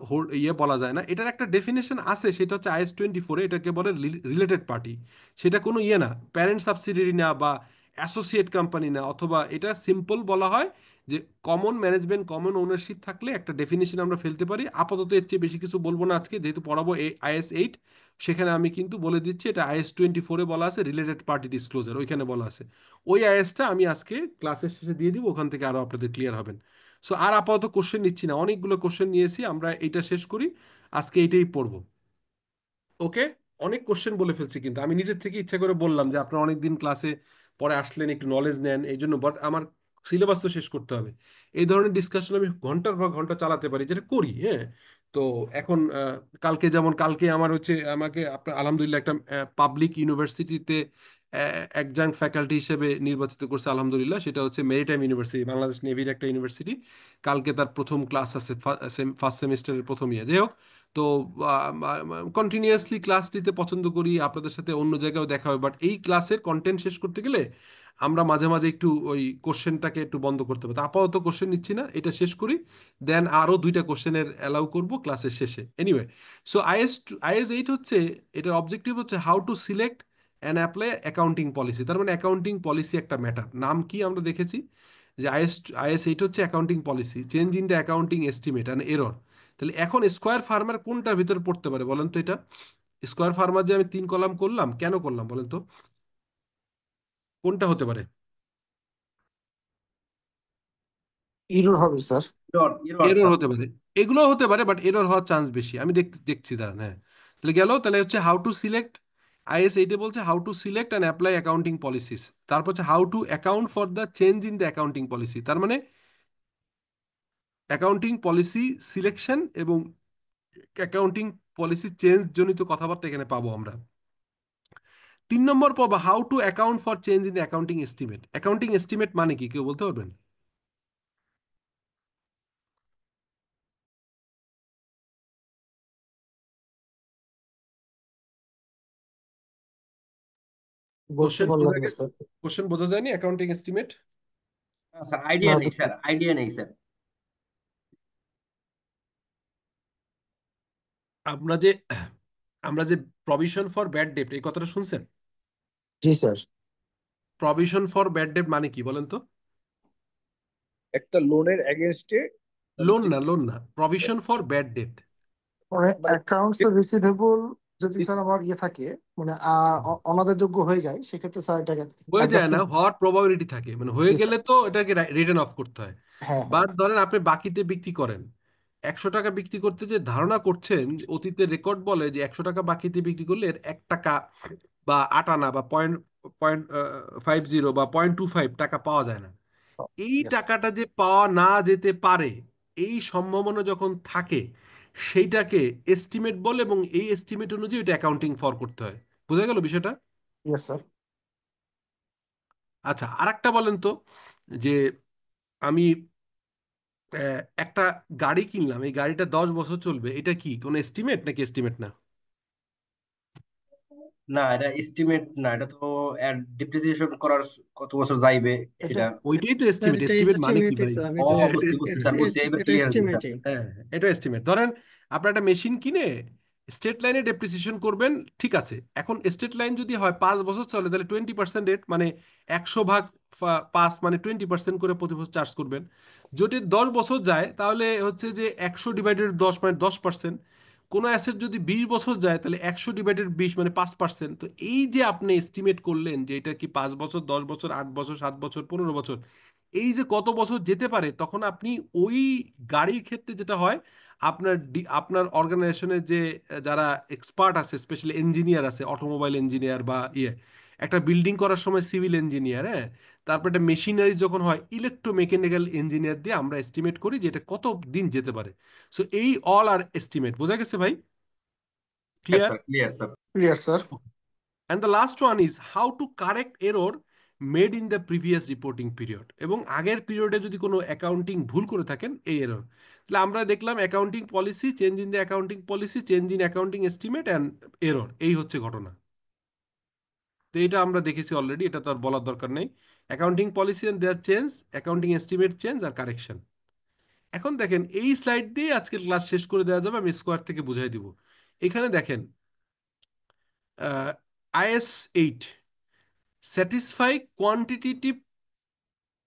ইয়ে বলা যায় না। এটার একটা ডেফিনেশন আছে, সেটা হচ্ছে IS-24-এ, এটাকে বলে রিলেটেড পার্টি। সেটা কোনো ইয়ে না, প্যারেন্ট সাবসিডিয়ারি না বা অ্যাসোসিয়েট কোম্পানি না, অথবা এটা সিম্পল বলা হয় যে কমন ম্যানেজমেন্ট, কমন ওনারশিপ থাকলে একটা ডেফিনেশন আমরা ফেলতে পারি। আপাতত এর চেয়ে বেশি কিছু বলবো না আজকে, যেহেতু পড়াবো IS-8, সেখানে আমি কিন্তু বলে দিচ্ছি এটা IS-24-এ বলা আছে রিলেটেড পার্টি ডিসক্লোজার, ওইখানে বলা আছে। ওই আইএসটা আমি আজকে ক্লাসের শেষে দিয়ে দিব, ওখান থেকে আরো আপনাদের ক্লিয়ার হবেন। সো আর আপাতত কোশ্চেন নিচ্ছি না, অনেকগুলো কোশ্চেন নিয়েছি আমরা, এটা শেষ করি আজকে, এইটাই পড়বো। ওকে, অনেক কোশ্চেন বলে ফেলছি, কিন্তু আমি নিজের থেকে ইচ্ছা করে বললাম যে আপনারা অনেকদিন ক্লাসে পরে আসলেন, একটু নলেজ নেন এই জন্য, বাট আমার সিলেবাস তো শেষ করতে হবে। এই ধরনের ডিসকাশন আমি ঘন্টার পর ঘন্টা চালাতে পারি, যেটা করি, হ্যাঁ। তো এখন কালকে, যেমন কালকে আমার হচ্ছে, আমাকে আপনার আলহামদুলিল্লাহ একটা পাবলিক ইউনিভার্সিটিতে একজন ফ্যাকাল্টি হিসেবে নির্বাচিত করছে আলহামদুলিল্লাহ, সেটা হচ্ছে মেরিটাইম ইউনিভার্সিটি, বাংলাদেশ নেভির একটা ইউনিভার্সিটি। কালকে তার প্রথম ক্লাস আছে, ফার্স্ট সেমিস্টারের প্রথম ইয়ার। যাই হোক, তো কন্টিনিউয়াসলি ক্লাস নিতে পছন্দ করি, আপনাদের সাথে অন্য জায়গায়ও দেখা হয়, বাট এই ক্লাসের কন্টেন্ট শেষ করতে গেলে আমরা মাঝে মাঝে একটু ওই কোশ্চেনটাকে একটু বন্ধ করতে হবে। তো আপাতত কোশ্চেন নিচ্ছি না, এটা শেষ করি, দেন আরো দুইটা কোশ্চেনের অ্যালাউ করব ক্লাসের শেষে। এনিওয়ে, সো আইএস 8 হচ্ছে, এটার অবজেক্টিভ হচ্ছে how to select and apply accounting policy. তার মানে অ্যাকাউন্টিং পলিসি একটা ম্যাটার, নাম কি আমরা দেখেছি যে আইএস 8 হচ্ছে accounting policy, change in the accounting estimate and error. তাহলে এখন স্কোয়ার ফার্মার কোনটার ভিতরে পড়তে পারে বলেন তো? এটা স্কোয়ার ফার্মার যে আমি 3 কলাম করলাম, কেন করলাম বলেন তো? কোনটা হতে পারে? এরর হবে sir. Error, error error sir. হতে পারে, এগুলো হতে পারে, বাট এরর হওয়ার চান্স বেশি, আমি দেখছি দাঁড়ান। হ্যাঁ, তাহলে গেল, তাহলে হচ্ছে হাউ টু সিলেক্ট, আইএস 8 বলছে how to select and apply accounting policies. তারপর হচ্ছে how to account for the change in the accounting policy. তার মানে অ্যাকাউন্টিং পলিসি সিলেকশন এবং অ্যাকাউন্টিং পলিসি চেঞ্জ জনিত কথাবার্তা এখানে পাবো আমরা। 3 নম্বর পাবো how to account for change in the accounting estimate. Accounting estimate মানে কি, কেউ বলতে পারবেন? বলতে কোশ্চেন বোঝা পারলাম না গেছে? স্যার। কোশ্চেন বোঝা যায়নি অ্যাকাউন্টিং এস্টিমেট? স্যার না আইডিয়া নেই তো স্যার, স্যার। আইডিয়া নেই স্যার। আমরা যে আমরা যে প্রভিশন ফর ব্যাড ডেট, এই কথাটা শুনছেন? জি sir. Provision for bad debt মানে কি বলেন তো? একটা লোনের এগেনস্টে মানে লোন না, লোন না, প্রভিশন ফর ব্যাড ডেট। মানে মানে অ্যাকাউন্টস রিসিভেবল যদি স্যার আমার ইয়ে থাকে, মানে অনাদারযোগ্য হয়ে যায়, সেক্ষেত্রে স্যার এটাকে হয়ে যায় না, অ্যাডজাস্টমেন্ট। হওয়ার প্রবাবিলিটি থাকে, মানে হয়ে জি গেলে স্যার। তো এটাকে রিটার্ন অফ করতে হয়। হ্যাঁ বা হ্যাঁ। ধরেন আপনি বাকিতে বিক্রি করেন, 100 টাকা বিক্রি করতে যে ধারণা করছেন, অতীতের রেকর্ড বলে যে 100 টাকা বাকিতে বিক্রি করলে এর 1 টাকা বা 8 আনা বা পয়েন্ট পয়েন্ট 50 বা 0.25 টাকা পাওয়া যায় না। এই ইয়েস স্যার। টাকাটা যে পাওয়া না যেতে পারে, এই সম্ভাবনা যখন থাকে, সেইটাকে এস্টিমেট বলে, এবং এই এস্টিমেট অনুযায়ী এটা অ্যাকাউন্টিং ফর করতে হয়। বোঝা গেল বিষয়টা? Yes sir. আচ্ছা, আরেকটা বলেন তো, যে আমি একটা গাড়ি কিনলাম, এই গাড়িটা 10 বছর চলবে, এটা কি কোনো এস্টিমেট নাকি এস্টিমেট না? না, এটা এস্টিমেট না, এটা তো ডিপ্রিসিয়েশন করার কত বছর যাইবে এটা সেটা। ওইটাই তো স্যার এস্টিমেট। এটা এস্টিমেট মানে কি এস্টিমেটই ভাই? তো, আমি ও, তো এটা বুঝছি বুঝছি স্যার, বুঝছি, এবার এটা ক্লিয়ার হয়েছে স্যার। এস্টিমেটই। হ্যাঁ, এটা এস্টিমেট। ধরেন আপনি একটা মেশিন কিনে স্টেট লাইনে ডেপ্রিসিয়েশন করবেন, ঠিক আছে। এখন স্টেট লাইন যদি হয় 5 বছর চলে, তাহলে 20% রেট, মানে 100 ভাগ 5, মানে 20% করে প্রতি বছর চার্জ করবেন। যদি 10 বছর যায়, তাহলে হচ্ছে যে 100/10, মানে 10%। কোনো অ্যাসেট যদি 20 বছর যায়, তাহলে 100/20, মানে 5%। তো এই যে আপনি এস্টিমেট করলেন যে এটা কি 5 বছর, 10 বছর, 8 বছর, 7 বছর, 15 বছর, এই যে কত বছর যেতে পারে, তখন আপনি ওই গাড়ির ক্ষেত্রে যেটা হয়, আপনার অর্গানাইজেশনের যে যারা এক্সপার্ট আছে, স্পেশালি ইঞ্জিনিয়ার আছে, অটোমোবাইল ইঞ্জিনিয়ার বা একটা বিল্ডিং করার সময় সিভিল ইঞ্জিনিয়ার, হ্যাঁ, তারপর একটা মেশিনারি যখন হয় ইলেকট্রোমেকানিক্যাল ইঞ্জিনিয়ার দিয়ে আমরা এস্টিমেট করি যে এটা কত দিন যেতে পারে। সো এই অল আর এস্টিমেট। বোঝা গেছে ভাই? Clear? Sir clear sir. Clear sir. And the last one is how to correct error made in the previous reporting period। এবং আগের পিরিয়ডে যদি কোনো অ্যাকাউন্টিং ভুল করে থাকেন, এই এরর। তাহলে আমরা দেখলাম accounting policy, change in the accounting policy, change in accounting estimate and error, এই হচ্ছে ঘটনা। তো এটা আমরা দেখেছি অলরেডি, এটা তো আর বলার দরকার নেই। Accounting policy and their change, accounting estimate change আর কারেকশন। এখন দেখেন, এই স্লাইড দিয়ে আজকের ক্লাস শেষ করে দেওয়া যাবে, আমি স্কোয়ার থেকে বুঝাই দিব। এখানে দেখেন, IS 8 satisfy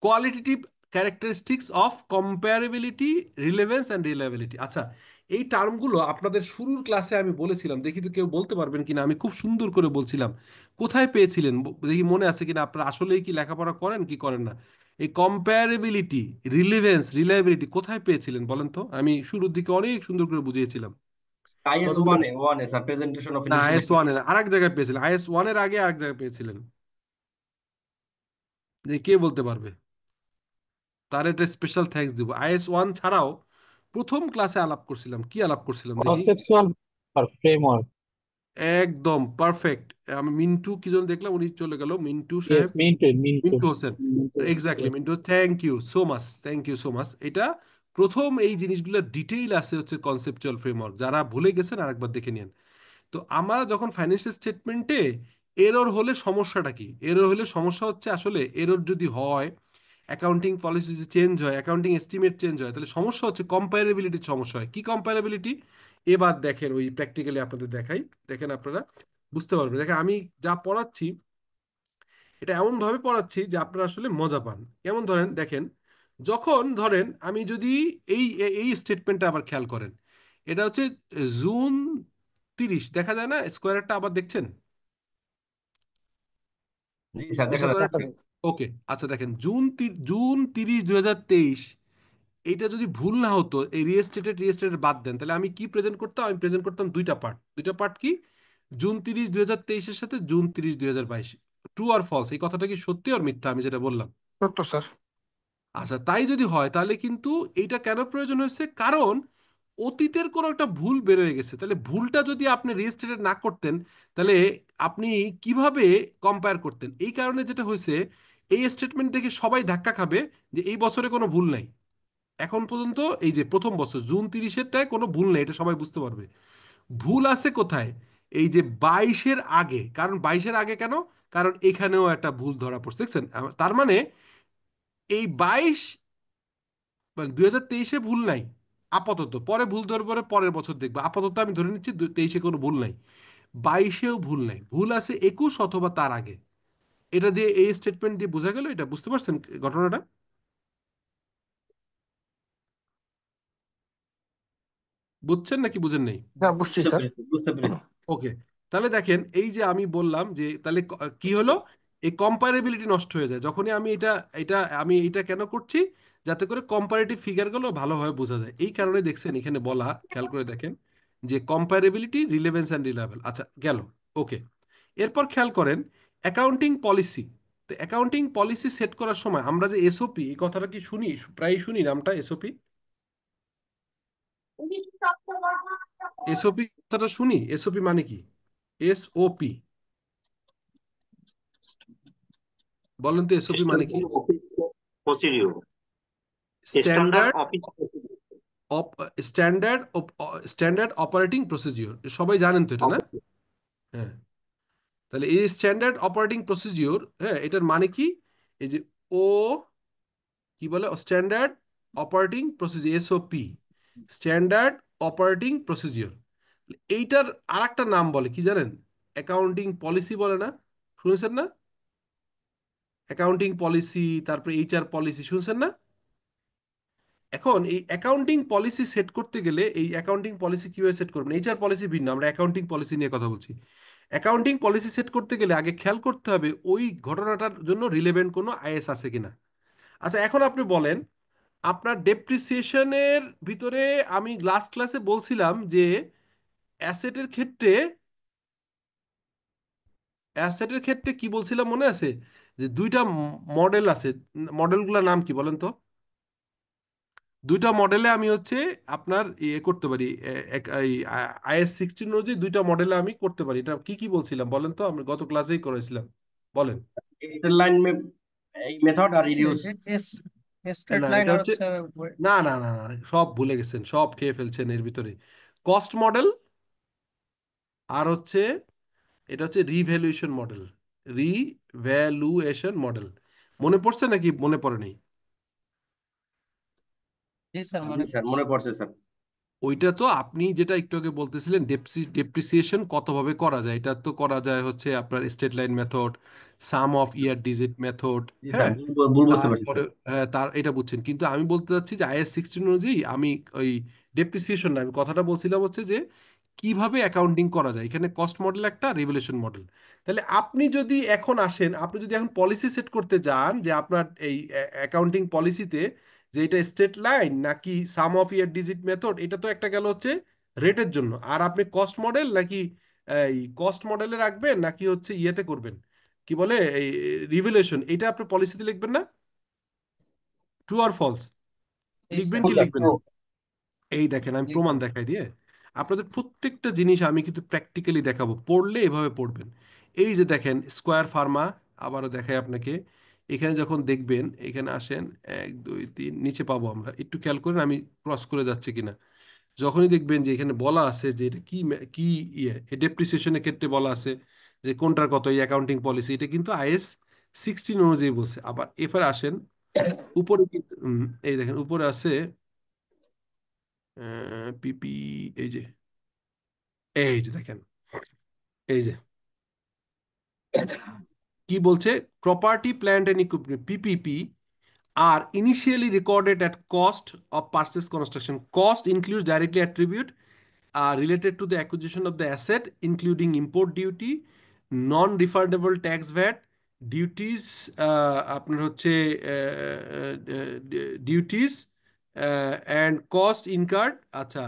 qualitative characteristics of comparability, relevance and reliability. আচ্ছা, এই টার্মগুলো আপনাদের শুরুর ক্লাসে আমি বলেছিলাম, দেখি তো কেউ বলতে পারবেন কিনা, আমি খুব সুন্দর করে বলছিলাম। কোথায় পেয়েছিলেন দেখি, মনে আছে কিনা আপনারা? আসলেই কি লেখাপড়া করেন কি করেন না? এই কম্পারেবিলিটি, রিলেভেন্স, রিলায়েবিলিটি কোথায় পেয়েছিলেন বলেন তো? আমি শুরুর দিকে অনেক সুন্দর করে বুঝিয়েছিলাম। আইএস কতগুলো? ওয়ানে, ওয়ানে স্যার, প্রেজেন্টেশন অফ না, ইনিশিয়াল IS 1 অ্যাক্টিভিটি। আরেক জায়গায় পেয়েছিলেন, IS 1 আগে আরেক জায়গায় পেয়েছিলেন। যে কে বলতে পারবে? তার একটা স্পেশাল থ্যাঙ্কস দিব। IS 1 ছাড়াও প্রথম ক্লাসে আলাপ করছিলাম, কি আলাপ করছিলাম দেখি? Conceptual framework. একদম পারফেক্ট। আমি মিন্টু কি জন দেখলাম, উনি চলে গেল, মিন্টু Yes, সাহেব, Minto, Minto. Mintu Hossain. Minto, exactly yes. Mintu, thank you so much, thank you so much. এটা প্রথম এই জিনিসগুলোর ডিটেইল আছে হচ্ছে কনসেপচুয়াল ফ্রেমওয়ার্ক, যারা ভুলে গেছেন আরেকবার দেখে নিন। তো আমরা যখন ফাইন্যান্সিয়াল স্টেটমেন্টে এরর হলে সমস্যাটা কি, এরর হলে সমস্যা হচ্ছে আসলে এরর যদি হয়, অ্যাকাউন্টিং পলিসি যদি চেঞ্জ হয়, অ্যাকাউন্টিং এস্টিমেট চেঞ্জ হয়, তাহলে সমস্যা হচ্ছে কম্পারেবিলিটির সমস্যা হয়। কি কম্পারেবিলিটি? এবার দেখেন ওই প্র্যাকটিক্যালি আপনাদের দেখাই, দেখেন আপনারা বুঝতে পারবেন। দেখেন আমি যা পড়াচ্ছি এটা এমন ভাবে পড়াচ্ছি যে আপনারা আসলে মজা পান। কেমন ধরেন, দেখেন, যখন ধরেন আমি যদি এই এই স্টেটমেন্টটা আবার খেয়াল করেন, এটা হচ্ছে জুন 30, দেখা যায় না স্কোয়ারটা, আবার দেখছেন জি স্যার, দেখা স্কোয়ারটা? যাচ্ছে। ওকে, আচ্ছা দেখেন জুন 30 2023, এইটা যদি ভুল না হতো, এই রিএস্টেটেড বাদ দেন, তাহলে আমি কি প্রেজেন্ট করতাম? আমি প্রেজেন্ট করতাম দুইটা পার্ট। দুইটা পার্ট কি? জুন 30 2023-এর সাথে জুন 30 2022। ট্রু আর ফলস, এই কথাটা কি সত্যি আর মিথ্যা আমি যেটা বললাম? সত্য স্যার। আচ্ছা, তাই যদি হয় তাহলে কিন্তু এইটা কেন প্রয়োজন হয়েছে? কারণ অতীতের কোনো একটা ভুল বেরোয় গেছে। তাহলে ভুলটা যদি আপনি রেজিস্ট্রেটেড না করতেন, তাহলে আপনি কিভাবে কম্পেয়ার করতেন? এই কারণে যেটা হয়েছে, এই স্টেটমেন্ট দেখে সবাই ধাক্কা খাবে যে এই বছরে কোনো ভুল নাই। এখন পর্যন্ত এই যে প্রথম বছর জুন 30-এরটায় কোনো ভুল নেই, এটা সবাই বুঝতে পারবে। ভুল আছে কোথায়? এই যে 22-এর আগে। কারণ 22-এর আগে কেন? কারণ এখানেও একটা ভুল ধরা পড়ছে, দেখছেন? তার মানে এই 22, মানে 2023-এ ভুল নাই আপাতত, পরে ভুল ধরে পরে পরের বছর দেখবো। আপাতত আমি ধরে নিচ্ছি 23-এ কোনো ভুল নাই, 22-এও ভুল নাই, ভুল আছে 21 অথবা তার আগে। এটা দিয়ে, এই স্টেটমেন্ট দিয়ে বোঝা গেল। এটা বুঝতে পারছেন ঘটনাটা? বুঝছেন নাকি বুঝেন নাই? না, বুঝছি বুঝতে স্যার। পেরেছি, বুঝতে পেরেছি। ওকে, তাহলে দেখেন এই যে আমি বললাম যে তাহলে কি হলো, এই কম্পারেবিলিটি নষ্ট হয়ে যায় যখনই আমি এটা এটা আমি এটা কেন করছি? যাতে করে কম্পারেটিভ ফিগারগুলো ভালোভাবে বোঝা যায়। এই কারণে দেখছেন এখানে বলা, খেয়াল করে দেখেন যে কম্পারেবিলিটি, রিলেভেন্স অ্যান্ড রিলায়েবল। আচ্ছা গেল, ওকে। এরপর খেয়াল করেন অ্যাকাউন্টিং পলিসি। তো অ্যাকাউন্টিং পলিসি সেট করার সময় আমরা যে এসওপি, এই কথাটা কি শুনি, প্রায় শুনি নামটা এসওপি, এসওপি কথাটা শুনি। এসওপি মানে কি? এসওপি, বলেন তো এসওপি মানে কি? Standard office procedure. Standard standard office standard standard operating procedure, সবাই জানেন তো এটা, না? প্রসিডিওর। হ্যাঁ, তাহলে এই স্ট্যান্ডার্ড অপারেটিং প্রসিডিওর, হ্যাঁ, এটার মানে কি? এই যে ও কি বলে, standard operating procedure, SOP, standard operating procedure. এইটার আর একটা নাম বলে কি জানেন? অ্যাকাউন্টিং পলিসি বলে না? শুনেছেন না? অ্যাকাউন্টিং পলিসি, তারপরে এইচআর পলিসি, শুনছেন না? এখন এই অ্যাকাউন্টিং পলিসি সেট করতে গেলে, এই অ্যাকাউন্টিং পলিসি কিভাবে সেট করবেন? এইচআর পলিসি ভিন্ন, আমরা অ্যাকাউন্টিং পলিসি নিয়ে কথা বলছি। অ্যাকাউন্টিং পলিসি সেট করতে গেলে আগে খেয়াল করতে হবে ওই ঘটনাটার জন্য রিলেভেন্ট কোনো আইএস আছে কিনা। আচ্ছা, এখন আপনি বলেন, আপনার ডেপ্রিসিয়েশনের ভিতরে আমি লাস্ট ক্লাসে বলছিলাম যে অ্যাসেটের ক্ষেত্রে, অ্যাসেটের ক্ষেত্রে কি বলছিলাম মনে আছে? যে দুইটা মডেল আছে। মডেলগুলোর নাম কি বলেন তো? দুইটা মডেলে আমি হচ্ছে আপনার ইয়ে করতে পারি, আইএস 16 অনুযায়ী দুইটা মডেলে আমি করতে পারি। এটা কি কি বলছিলাম বলেন তো? আমরা গত ক্লাসেই করেছিলাম, বলেন। এক্সেল লাইন এই মেথড আর রিডিউস। স্ট্রেট না, লাইন এটা আর হচ্ছে, হচ্ছে না না না না, সব ভুলে গেছেন, সব খেয়ে ফেলছেন এর ভিতরে। কস্ট মডেল আর হচ্ছে, এটা হচ্ছে রিভ্যালুয়েশন মডেল, রিভ্যালুয়েশন মডেল। মনে পড়ছে নাকি মনে পড়ে নাই? জি স্যার, জি মনে স্যার, পড়ছে। মনে পড়ছে স্যার। ওইটা তো আপনি যেটা একটু আগে বলতেছিলেন, ডেপ্রিসিয়েশন কতভাবে করা যায়, এটা তো করা যায় হচ্ছে আপনার state line method, some of year digit method, G sir, হ্যাঁ। ভুল বুঝতে পারছি তারপরে স্যার। হ্যাঁ, তার এটা বুঝছেন, কিন্তু আমি বলতে চাচ্ছি যে আইএস 16 অনুযায়ী আমি ওই ডেপ্রিসিয়েশন না, আমি কথাটা বলছিলাম হচ্ছে যে কিভাবে অ্যাকাউন্টিং করা যায়। এখানে কস্ট মডেল একটা, রিভ্যালুয়েশন মডেল। তাহলে আপনি যদি এখন আসেন, আপনি যদি এখন পলিসি সেট করতে যান যে আপনার এই অ্যাকাউন্টিং পলিসিতে, যে এটা স্টেট লাইন নাকি সাম অফ ইয়ার ডিজিট মেথড, এটা তো একটা গেল হচ্ছে রেটের জন্য। আর আপনি কস্ট মডেল নাকি এই কস্ট মডেলে রাখবেন নাকি হচ্ছে ইয়েতে করবেন, কি বলে এই রিভ্যালুয়েশন, এটা আপনি পলিসিতে লিখবেন না? ট্রু আর ফলস? জি লিখবেন স্যার। কি লিখবেন না? এই দেখেন আমি প্রমাণ লিখবো। দেখাই দিয়ে। আপনাদের প্রত্যেকটা জিনিস আমি কিন্তু প্র্যাকটিক্যালি দেখাবো, পড়লে এভাবে পড়বেন। এই যে দেখেন স্কোয়ার ফার্মা, আবারও দেখাই আপনাকে। এখানে যখন দেখবেন, এখানে আসেন, 1 2 3 নিচে পাবো আমরা, একটু খেয়াল করেন আমি ক্রস করে যাচ্ছে কিনা। যখনই দেখবেন যে এখানে বলা আছে যে এটা কি কি ইয়ে, ডেপ্রিসিয়েশনের ক্ষেত্রে বলা আছে যে কোনটার কত, এই অ্যাকাউন্টিং পলিসি, এটা কিন্তু IS 16 অনুযায়ী বলছে। আবার এরপরে আসেন উপরে এই দেখেন উপরে আছে পিপি, এই যে, এই যে দেখেন, এই যে কি বলছে, property plant and equipment PPP are initially recorded at cost of purchase construction. Cost includes directly attribute related to the acquisition of the asset, including import duty, non-refundable tax VAT, duties, আপনার হচ্ছে duties, and cost incurred, আচ্ছা,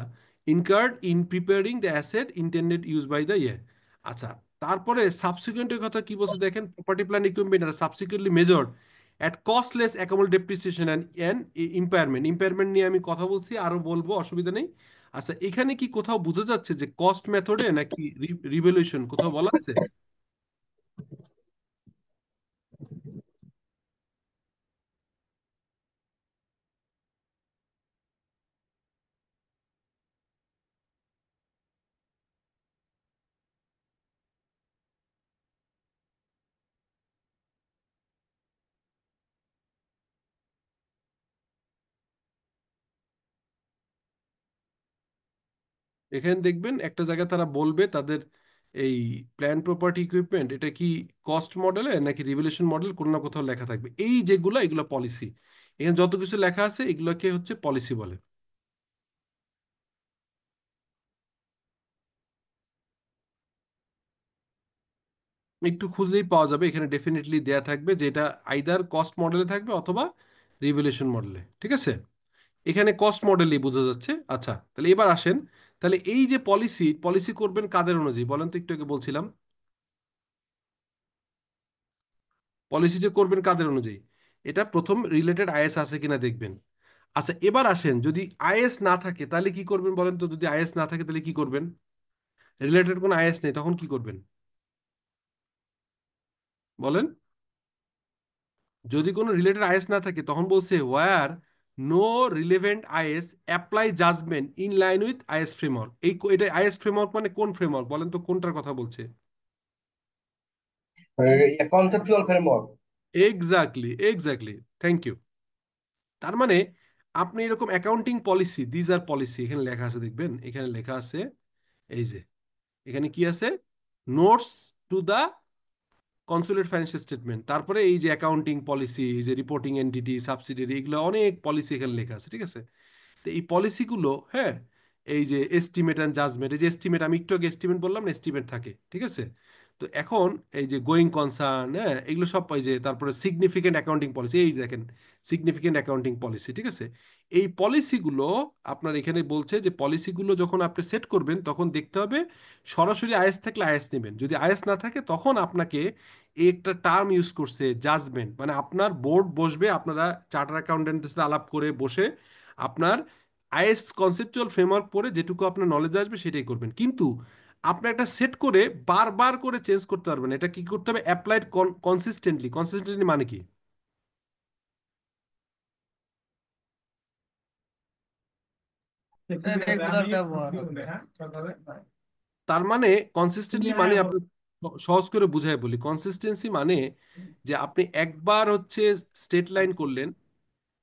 incurred in preparing the asset intended use by the year. আচ্ছা, তারপরে সাবসিকুয়েন্টের কথা কি বলছে দেখেন, property plant equipment are subsequently measured at costless accumulated depreciation and impairment. Impairment নিয়ে আমি কথা বলছি, আরো বলবো, অসুবিধা নেই। আচ্ছা, এখানে কি কোথাও বোঝা যাচ্ছে যে কস্ট মেথডে নাকি রিভ্যালুয়েশন, কোথাও বলা আছে? এখানে দেখবেন একটা জায়গায় তারা বলবে তাদের এই প্ল্যান প্রপার্টি ইকুইপমেন্ট এটা কি কস্ট মডেলে নাকি রিভ্যালুয়েশন মডেল, কোনো না কোথাও লেখা থাকবে। এই যেগুলো, এগুলো পলিসি, এখানে যত কিছু লেখা আছে এগুলোকে হচ্ছে পলিসি বলে। একটু খুঁজলেই পাওয়া যাবে, এখানে ডেফিনেটলি দেয়া থাকবে যে এটা আইদার কস্ট মডেলে থাকবে অথবা রিভ্যালুয়েশন মডেলে, ঠিক আছে? এখানে কস্ট মডেলই বোঝা যাচ্ছে। আচ্ছা, তাহলে এবার আসেন, তাহলে এই যে পলিসি, পলিসি করবেন কাদের অনুযায়ী বলেন তো, একটু আগে বলছিলাম পলিসিটা করবেন কাদের অনুযায়ী, এটা প্রথম রিলেটেড IS আছে কিনা দেখবেন। আচ্ছা, এবার আসেন যদি IS না থাকে তাহলে কি করবেন বলেন তো, যদি IS না থাকে তাহলে কি করবেন, রিলেটেড কোনো IS নেই তখন কি করবেন বলেন? যদি কোনো রিলেটেড IS না থাকে তখন বলছে where no relevant IS apply judgement in line with IS framework. এটা IS ফ্রেমওয়ার্ক মানে কোন ফ্রেমওয়ার্ক বলেন তো, কোনটার কথা বলছে? Conceptual framework. Exactly, exactly, thank you. তার মানে আপনি এরকম accounting policy, these are policy, এখানে লেখা আছে দেখবেন, এখানে লেখা আছে এই যে, এখানে কি আছে, notes to the consolidated financial statement, তারপরে এই যে অ্যাকাউন্টিং পলিসি, এই যে রিপোর্টিং এন্টিটি, সাবসিডিয়ারি, এগুলো অনেক পলিসি এখানে লেখা আছে, ঠিক আছে? তো এই পলিসিগুলো, হ্যাঁ, এই যে এস্টিমেট অ্যান্ড জাজমেন্ট, এই যে এস্টিমেট, আমি একটু আগে এস্টিমেট বললাম না, এস্টিমেট থাকে, ঠিক আছে? তো এখন এই যে গোয়িং কনসার্ন, হ্যাঁ, এগুলো সব, এই যে তারপরে সিগনিফিকেন্ট অ্যাকাউন্টিং পলিসি, এই যে দেখেন সিগনিফিকেন্ট অ্যাকাউন্টিং পলিসি, ঠিক আছে? এই পলিসিগুলো আপনার এখানে বলছে যে পলিসিগুলো যখন আপনি সেট করবেন তখন দেখতে হবে সরাসরি IS থাকলে IS নেবেন, যদি IS না থাকে তখন আপনাকে এই একটা টার্ম ইউজ করছে জাজমেন্ট, মানে আপনার বোর্ড বসবে, আপনারা চার্টার অ্যাকাউন্টেন্টের সাথে আলাপ করে বসে আপনার IS কনসেপচুয়াল ফ্রেমওয়ার্ক পরে যেটুকু আপনার নলেজ আসবে সেটাই করবেন। কিন্তু আপনি একটা সেট করে বারবার করে চেঞ্জ করতে পারবেন, এটা কি করতে হবে, অ্যাপ্লাইড কনসিস্টেন্টলি। কনসিস্টেন্টলি মানে কি? রেগুলার ব্যবহার। তার মানে কনসিস্টেন্টলি মানে আপনি সহজ করে বুঝাই বলি, কনসিস্টেন্সি মানে যে আপনি একবার হচ্ছে স্টেট লাইন করলেন,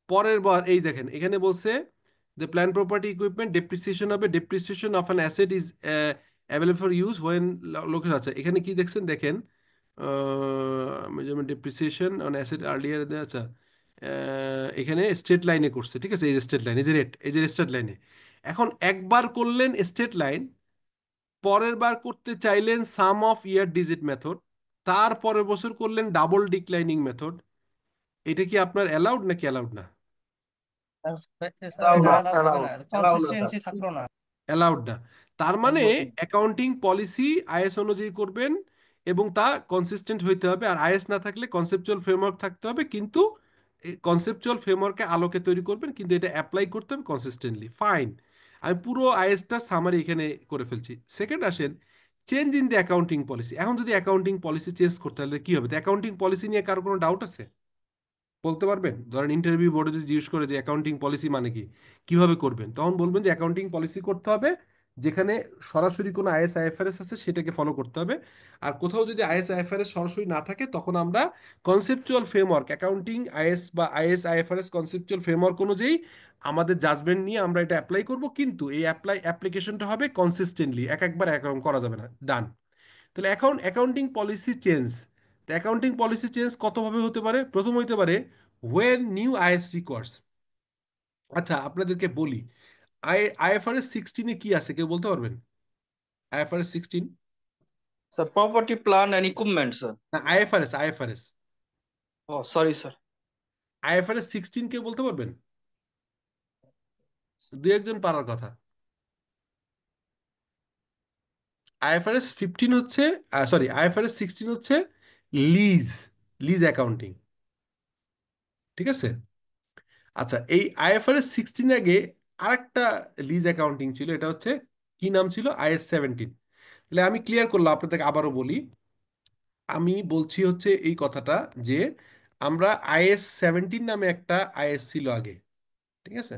পরের বার এই দেখেন এখানে বলছে the plant property equipment depreciation হবে, depreciation of an asset is available for use when লোকের আছে, এখানে কি দেখছেন দেখেন, measurement depreciation on asset earlier, আচ্ছা, এখানে স্টেট লাইনে করছে, ঠিক আছে? এই যে স্টেট লাইন, এই যে রেট, এই যে স্টেট লাইনে। এখন একবার করলেন স্টেট লাইন, পরের বার করতে চাইলেন সাম অফ ইয়ার ডিজিট মেথড, তার পরের বছর করলেন ডাবল ডিক্লাইনিং মেথড, এটা কি আপনার অ্যালাউড নাকি অ্যালাউড না? কনসিস্টেন্সি থাকলো না। অ্যালাউড না। তার মানে অ্যাকাউন্টিং পলিসি IS অনুযায়ী করবেন এবং তা কনসিস্টেন্ট হইতে হবে, আর IS না থাকলে কনসেপচুয়াল ফ্রেমওয়ার্ক থাকতে হবে, কিন্তু কনসেপচুয়াল ফ্রেমওয়ার্কে আলোকে তৈরি করবেন, কিন্তু এটা অ্যাপ্লাই করতে হবে কনসিস্টেন্টলি, ফাইন। আমি পুরো আইএসটা সামারি এখানে করে ফেলছি। সেকেন্ড আসেন, change in the accounting policy. এখন যদি অ্যাকাউন্টিং পলিসি চেঞ্জ করতে হলে কি হবে? অ্যাকাউন্টিং পলিসি নিয়ে কারো কোনো ডাউট আছে? বলতে পারবেন? ধরেন ইন্টারভিউ বোর্ডে যদি জিজ্ঞেস করে যে অ্যাকাউন্টিং পলিসি মানে কি, কিভাবে করবেন, তখন বলবেন যে অ্যাকাউন্টিং পলিসি করতে হবে যেখানে সরাসরি কোনো আইএস আইএফআরএস আছে সেটাকে ফলো করতে হবে। আর কোথাও যদি আইএস আইএফআরএস সরাসরি না থাকে তখন আমরা কনসেপচুয়াল ফ্রেমওয়ার্ক, অ্যাকাউন্টিং আইএস বা আইএস আইএফআরএস কনসেপচুয়াল ফ্রেমওয়ার্ক অনুযায়ী আমাদের জাজমেন্ট নিয়ে আমরা এটা অ্যাপ্লাই করব, কিন্তু এই অ্যাপ্লিকেশনটা হবে কনসিস্টেন্টলি, একবার একরকম করা যাবে না। ডান। তাহলে এখন accounting policy change, accounting policy change কতভাবে হতে পারে? প্রথম হইতে পারে হোয়েন নিউ আইএস রিকোয়ার্স। আচ্ছা আপনাদেরকে বলি, আইএফআরএস 16-এ কি আছে কেউ বলতে পারবেন? IFRS 16, Sir, property, plan and equipment, sir. না IFRS, IFRS Oh, sorry, sir. IFRS 16 কেউ বলতে পারবেন? দু একজন পারার কথা। আইএফআরএস 15 হচ্ছে, সরি আইএফআরএস 16 হচ্ছে লিজ, লিজ অ্যাকাউন্টিং, ঠিক আছে? আচ্ছা এই আইএফআরএস 16 আগে আরেকটা লিজ অ্যাকাউন্টিং ছিল, এটা হচ্ছে কি নাম ছিল? আইএস 17। তাহলে আমি ক্লিয়ার করলাম আপনাদেরকে, আবারও বলি। আমি বলছি হচ্ছে এই কথাটা যে আমরা আইএস 17 নামে একটা আইএস ছিল আগে, ঠিক আছে?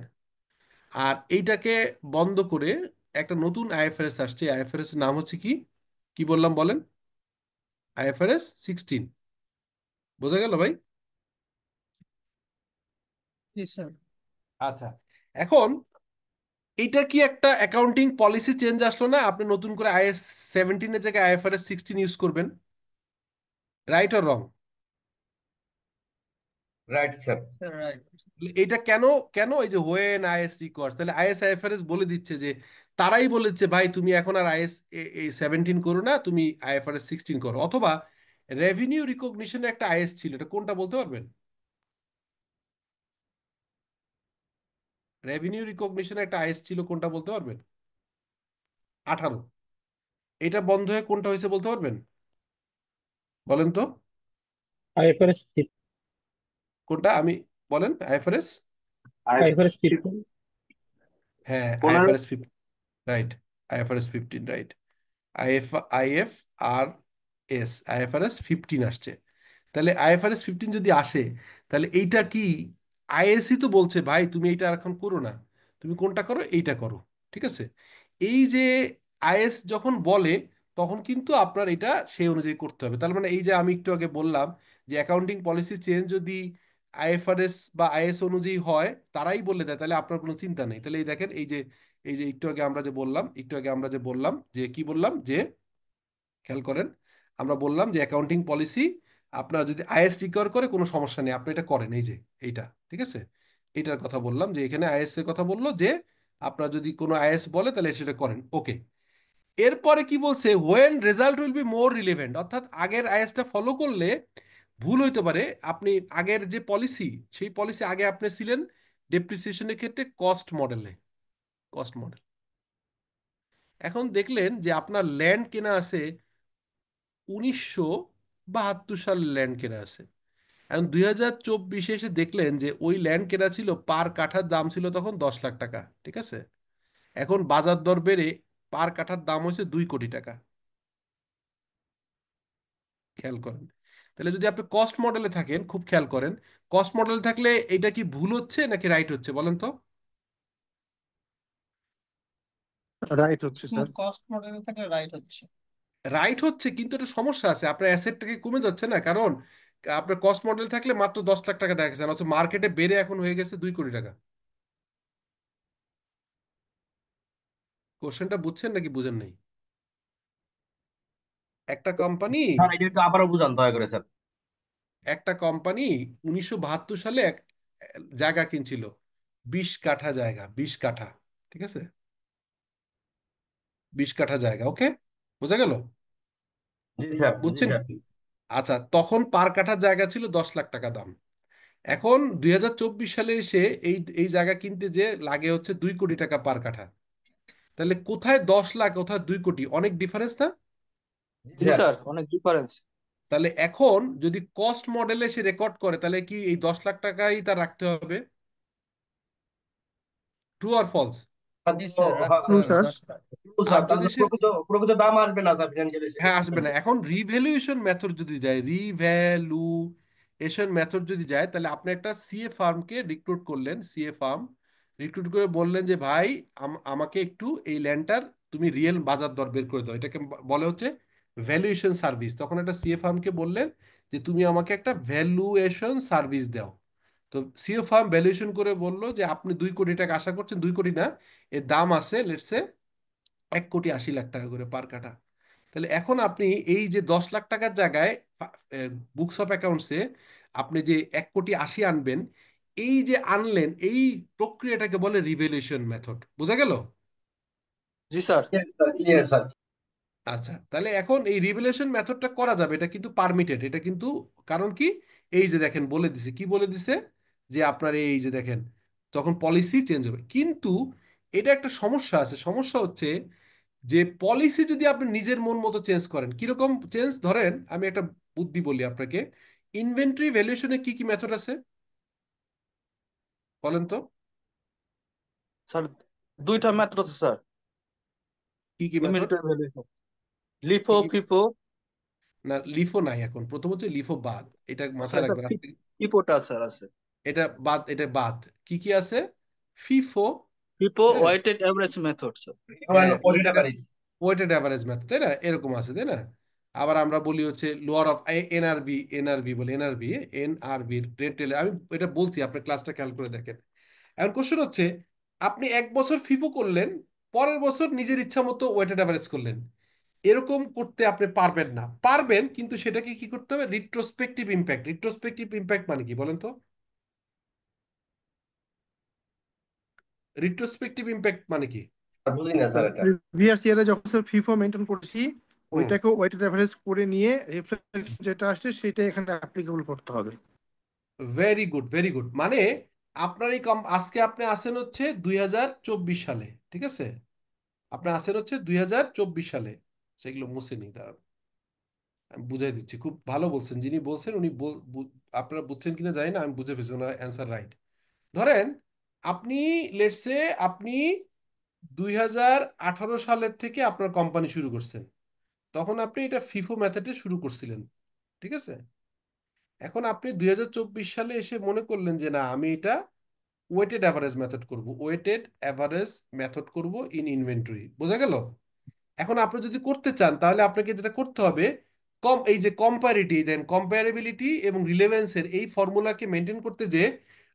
আর এইটাকে বন্ধ করে একটা নতুন আইএফআরএস আসছে। আইএফআরএস এর নাম হচ্ছে কি, কি বললাম বলেন? আইএফআরএস 16। বোঝা গেল ভাই? জি স্যার। আচ্ছা এখন এটা কি একটা অ্যাকাউন্টিং পলিসি চেঞ্জ আসলো না? আপনি নতুন করে আইএস 17 এর জায়গায় আইএফআরএস 16 ইউজ করবেন, right or wrong? Right sir. Right. এটা কেন? কেন? এই যে হোয়েন আইএস রিকোয়ার্স, তাহলে আইএস আইএফআরএস বলে দিচ্ছে যে, তারাই বলেছে ভাই তুমি এখন আর আইএস 17 করো না, তুমি আইএফআরএস 16 করো। অথবা রেভিনিউ রিকগনিশনে একটা আইএস ছিল, এটা কোনটা বলতে পারবেন? রেভিনিউ রিকগনিশনে একটা আইএস ছিল, কোনটা বলতে পারবেন? 18। এটা বন্ধ হয়ে কোনটা হয়েছে বলতে পারবেন? বলেন তো আইএফআরএস কোনটা, আমি বলেন। IFRS, IFRS 15। হ্যাঁ 15। IFRS 15, right. IFRS 15, right. IFRS 15 আসছে। তাহলে আইএফআরএস 15 যদি আসে, তাহলে এইটা কি, আইএসই তো বলছে ভাই তুমি এইটা এখন করো না, তুমি কোনটা করো, এইটা করো, ঠিক আছে? এই যে আইএস যখন বলে তখন কিন্তু আপনার এটা সেই অনুযায়ী করতে হবে। তার মানে এই যে আমি একটু আগে বললাম যে অ্যাকাউন্টিং পলিসি চেঞ্জ যদি আইএফআরএস বা আইএস অনুযায়ী হয়, তারাই বলে দেয়, তাহলে আপনার কোনো চিন্তা নেই। তাহলে এই দেখেন, এই যে একটু আগে আমরা যে বললাম, একটু আগে আমরা যে বললাম যে কি বললাম যে, খেয়াল করেন, আমরা বললাম যে অ্যাকাউন্টিং পলিসি আপনার যদি আইএস রিকভার করে কোনো সমস্যা নেই, আপনি এটা করেন, এই যে এইটা, ঠিক আছে? এইটার কথা বললাম যে এখানে আইএস এর কথা বললো যে আপনার যদি কোনো আইএস বলে তাহলে সেটা করেন, ওকে। এরপরে কি বলছে? When result will be more relevant, অর্থাৎ আগের আইএসটা ফলো করলে ভুল হইতে পারে। আপনি আগের যে পলিসি, সেই পলিসি আগে আপনি ছিলেন ডেপ্রিসিয়েশনের ক্ষেত্রে কস্ট মডেলে, কস্ট মডেল। এখন দেখলেন যে আপনার ল্যান্ড কেনা আছে 1972 সালের ল্যান্ড কেনা আছে। এখন 2024 এসে দেখলেন যে ওই ল্যান্ড কেনা ছিল, পার কাঠার দাম ছিল তখন 10 লাখ টাকা, ঠিক আছে? এখন বাজার দর বেড়ে পার কাঠার দাম হয়েছে 2 কোটি টাকা। খেয়াল করেন। তাহলে যদি আপনি কস্ট মডেলে থাকেন, খুব খেয়াল করেন, কস্ট মডেলে থাকলে এটা কি ভুল হচ্ছে নাকি রাইট হচ্ছে বলেন তো? রাইট হচ্ছে স্যার। কস্ট মডেলে থাকলে রাইট হচ্ছে। রাইট হচ্ছে, কিন্তু একটা সমস্যা আছে, আপনার অ্যাসেটটাকে কমে যাচ্ছে না? কারণ আপনার কস্ট মডেল থাকলে মাত্র 10 লাখ টাকা দেখা গেছে, অথচ মার্কেটে বেড়ে এখন হয়ে গেছে 2 কোটি টাকা। কোশ্চেনটা বুঝছেন নাকি বুঝেন নাই? একটা কোম্পানি, স্যার এটা একটু আবারও বুঝান দয়া করে স্যার। একটা কোম্পানি 1972 সালে এক জায়গা কিনছিল, 20 কাঠা জায়গা, 20 কাঠা, ঠিক আছে? 20 কাঠা জায়গা, ওকে, বোঝা গেল? জি স্যার, জি বুঝছেন স্যার। কি? আচ্ছা তখন পার কাঠার জায়গা ছিল 10 লাখ টাকা দাম। এখন 2024 সালে এসে এই এই জায়গা কিনতে যে লাগে হচ্ছে 2 কোটি টাকা পার কাঠা। তাহলে কোথায় 10 লাখ, কোথায় 2 কোটি, অনেক ডিফারেন্স না? জি জি স্যার। স্যার, অনেক ডিফারেন্স। তাহলে এখন যদি কস্ট মডেলে সে রেকর্ড করে, তাহলে কি এই 10 লাখ টাকাই তার রাখতে হবে? ট্রু আর ফলস? জি স্যার, রাখতে ট্রু হবে স্যার। 10 লাখ। স্যার, আর তাহলে যদি তো সে প্রকৃত প্রকৃত দাম আসবে না স্যার, ফিনান্সিয়াল হ্যাঁ আসবে না। এখন রিভ্যালুয়েশন মেথড যদি যায়, রিভ্যালুয়েশন মেথড যদি যায়, তাহলে আপনি একটা সিএ ফার্মকে রিক্রুট করলেন, সিএ ফার্ম রিক্রুট করে বললেন যে ভাই আমাকে একটু এই ল্যান্ডটার তুমি রিয়েল বাজার দর বের করে দাও, এটাকে বলে হচ্ছে ভ্যালুয়েশন সার্ভিস। তখন একটা সিএ ফার্মকে বললেন যে তুমি আমাকে একটা ভ্যালুয়েশন সার্ভিস দাও। তো সিএ ফার্ম ভ্যালুয়েশন করে বললো যে আপনি 2 কোটি টাকা আশা করছেন, 2 কোটি না, এর দাম আছে লেটসে 1,80,00,000 টাকা করে পার কাঠা। তাহলে এখন আপনি এই যে 10 লাখ টাকার জায়গায় বুকস অফ অ্যাকাউন্টসে আপনি যে 1,80,00,000 আনবেন, এই যে আনলেন, এই প্রক্রিয়াটাকে বলে রিভ্যালুয়েশন মেথড। বোঝা গেল? জি স্যার। Clear sir. আচ্ছা, তাহলে এখন এই রিভ্যালুয়েশন মেথডটা করা যাবে, এটা কিন্তু পারমিটেড, এটা কিন্তু, কারণ কি, এই যে দেখেন বলে দিছে, কি বলে দিছে, যে আপনার এই যে দেখেন তখন পলিসি চেঞ্জ হবে। কিন্তু এটা একটা সমস্যা আছে, সমস্যা হচ্ছে যে পলিসি যদি আপনি নিজের মন মতো চেঞ্জ করেন, কিরকম চেঞ্জ, ধরেন আমি একটা বুদ্ধি বলি আপনাকে, ইনভেন্টরি ভ্যালুয়েশনে কি কি মেথড আছে বলেন তো? স্যার, দুইটা মেথড আছে স্যার। কি কি মেথড? ইনভেন্টরি ভ্যালুয়েশন, কি লিফো, কি? ফিফো। না, লিফো নাই এখন, প্রথম হচ্ছে লিফো বাদ, এটা স্যার, মাথায় এটা রাখবেন আপনি। ফিফোটা স্যার আছে। এটা বাদ, এটা বাদ। কি কি আছে? ফিফো। ফিফো হ্যাঁ, ওয়েটেড এভারেজ মেথড স্যার। হ্যাঁ, audit average. Weighted average method, তাই না, এরকম আছে তাই না? আবার আমরা বলি হচ্ছে লোয়ার অফ এনআরবি, এনআরবি বলি, এনআরবি, এনআরবি রেট, আমি এটা বলছি, আপনার ক্লাসটা খেয়াল করে দেখেন। এখন কোশ্চেন হচ্ছে, আপনি 1 বছর ফিফো করলেন, পরের বছর নিজের ইচ্ছা মতো ওয়েটেড অ্যাভারেজ করলেন, এরকম করতে আপনি পারবেন না। পারবেন, কিন্তু সেটাকে কি করতে হবে, রিট্রোস্পেক্টিভ ইম্প্যাক্ট। রিট্রোস্পেক্টিভ ইম্প্যাক্ট মানে কি বলেন তো? রিট্রোস্পেক্টিভ ইম্প্যাক্ট মানে কি? বুঝি না স্যার এটা। প্রিভিয়াস ইয়ারে যখন স্যার ফিফো মেনটেন করেছি, হুম, ওইটাকে ওয়েটেড অ্যাভারেজ করে নিয়ে রিফ্লেকশন যেটা আসছে সেটা এখানে অ্যাপ্লিকেবল করতে হবে। Very good, very good. মানে আপনার এই আজকে আপনি আসেন হচ্ছে 2024 সালে, ঠিক আছে? আপনি আসেন হচ্ছে 2024 সালে, সেগুলো মুছেনি, দাঁড়ান আমি বুঝাই দিচ্ছি, খুব ভালো বলছেন, যিনি বলছেন উনি আপনারা বুঝছেন কিনা জানি না, আমি বুঝে ফেলছি, ওনার অ্যান্সার রাইট। ধরেন আপনি, লেটসে আপনি 2018 সালের থেকে আপনার কোম্পানি শুরু করছেন, তখন আপনি এটা ফিফো মেথডে শুরু করছিলেন, ঠিক আছে? এখন আপনি 2024 সালে এসে মনে করলেন যে না, আমি এটা ওয়েটেড অ্যাভারেজ মেথড করব, ওয়েটেড অ্যাভারেজ মেথড করব ইন ইনভেন্টরি। বোঝা গেল? এখন আপনি যদি করতে চান, তাহলে আপনাকে যেটা করতে হবে, এই যে কম্পারিটি দেন, কম্পারেবিলিটি এবং রিলেভেন্সের এই ফর্মুলাকে মেনটেন করতে, যে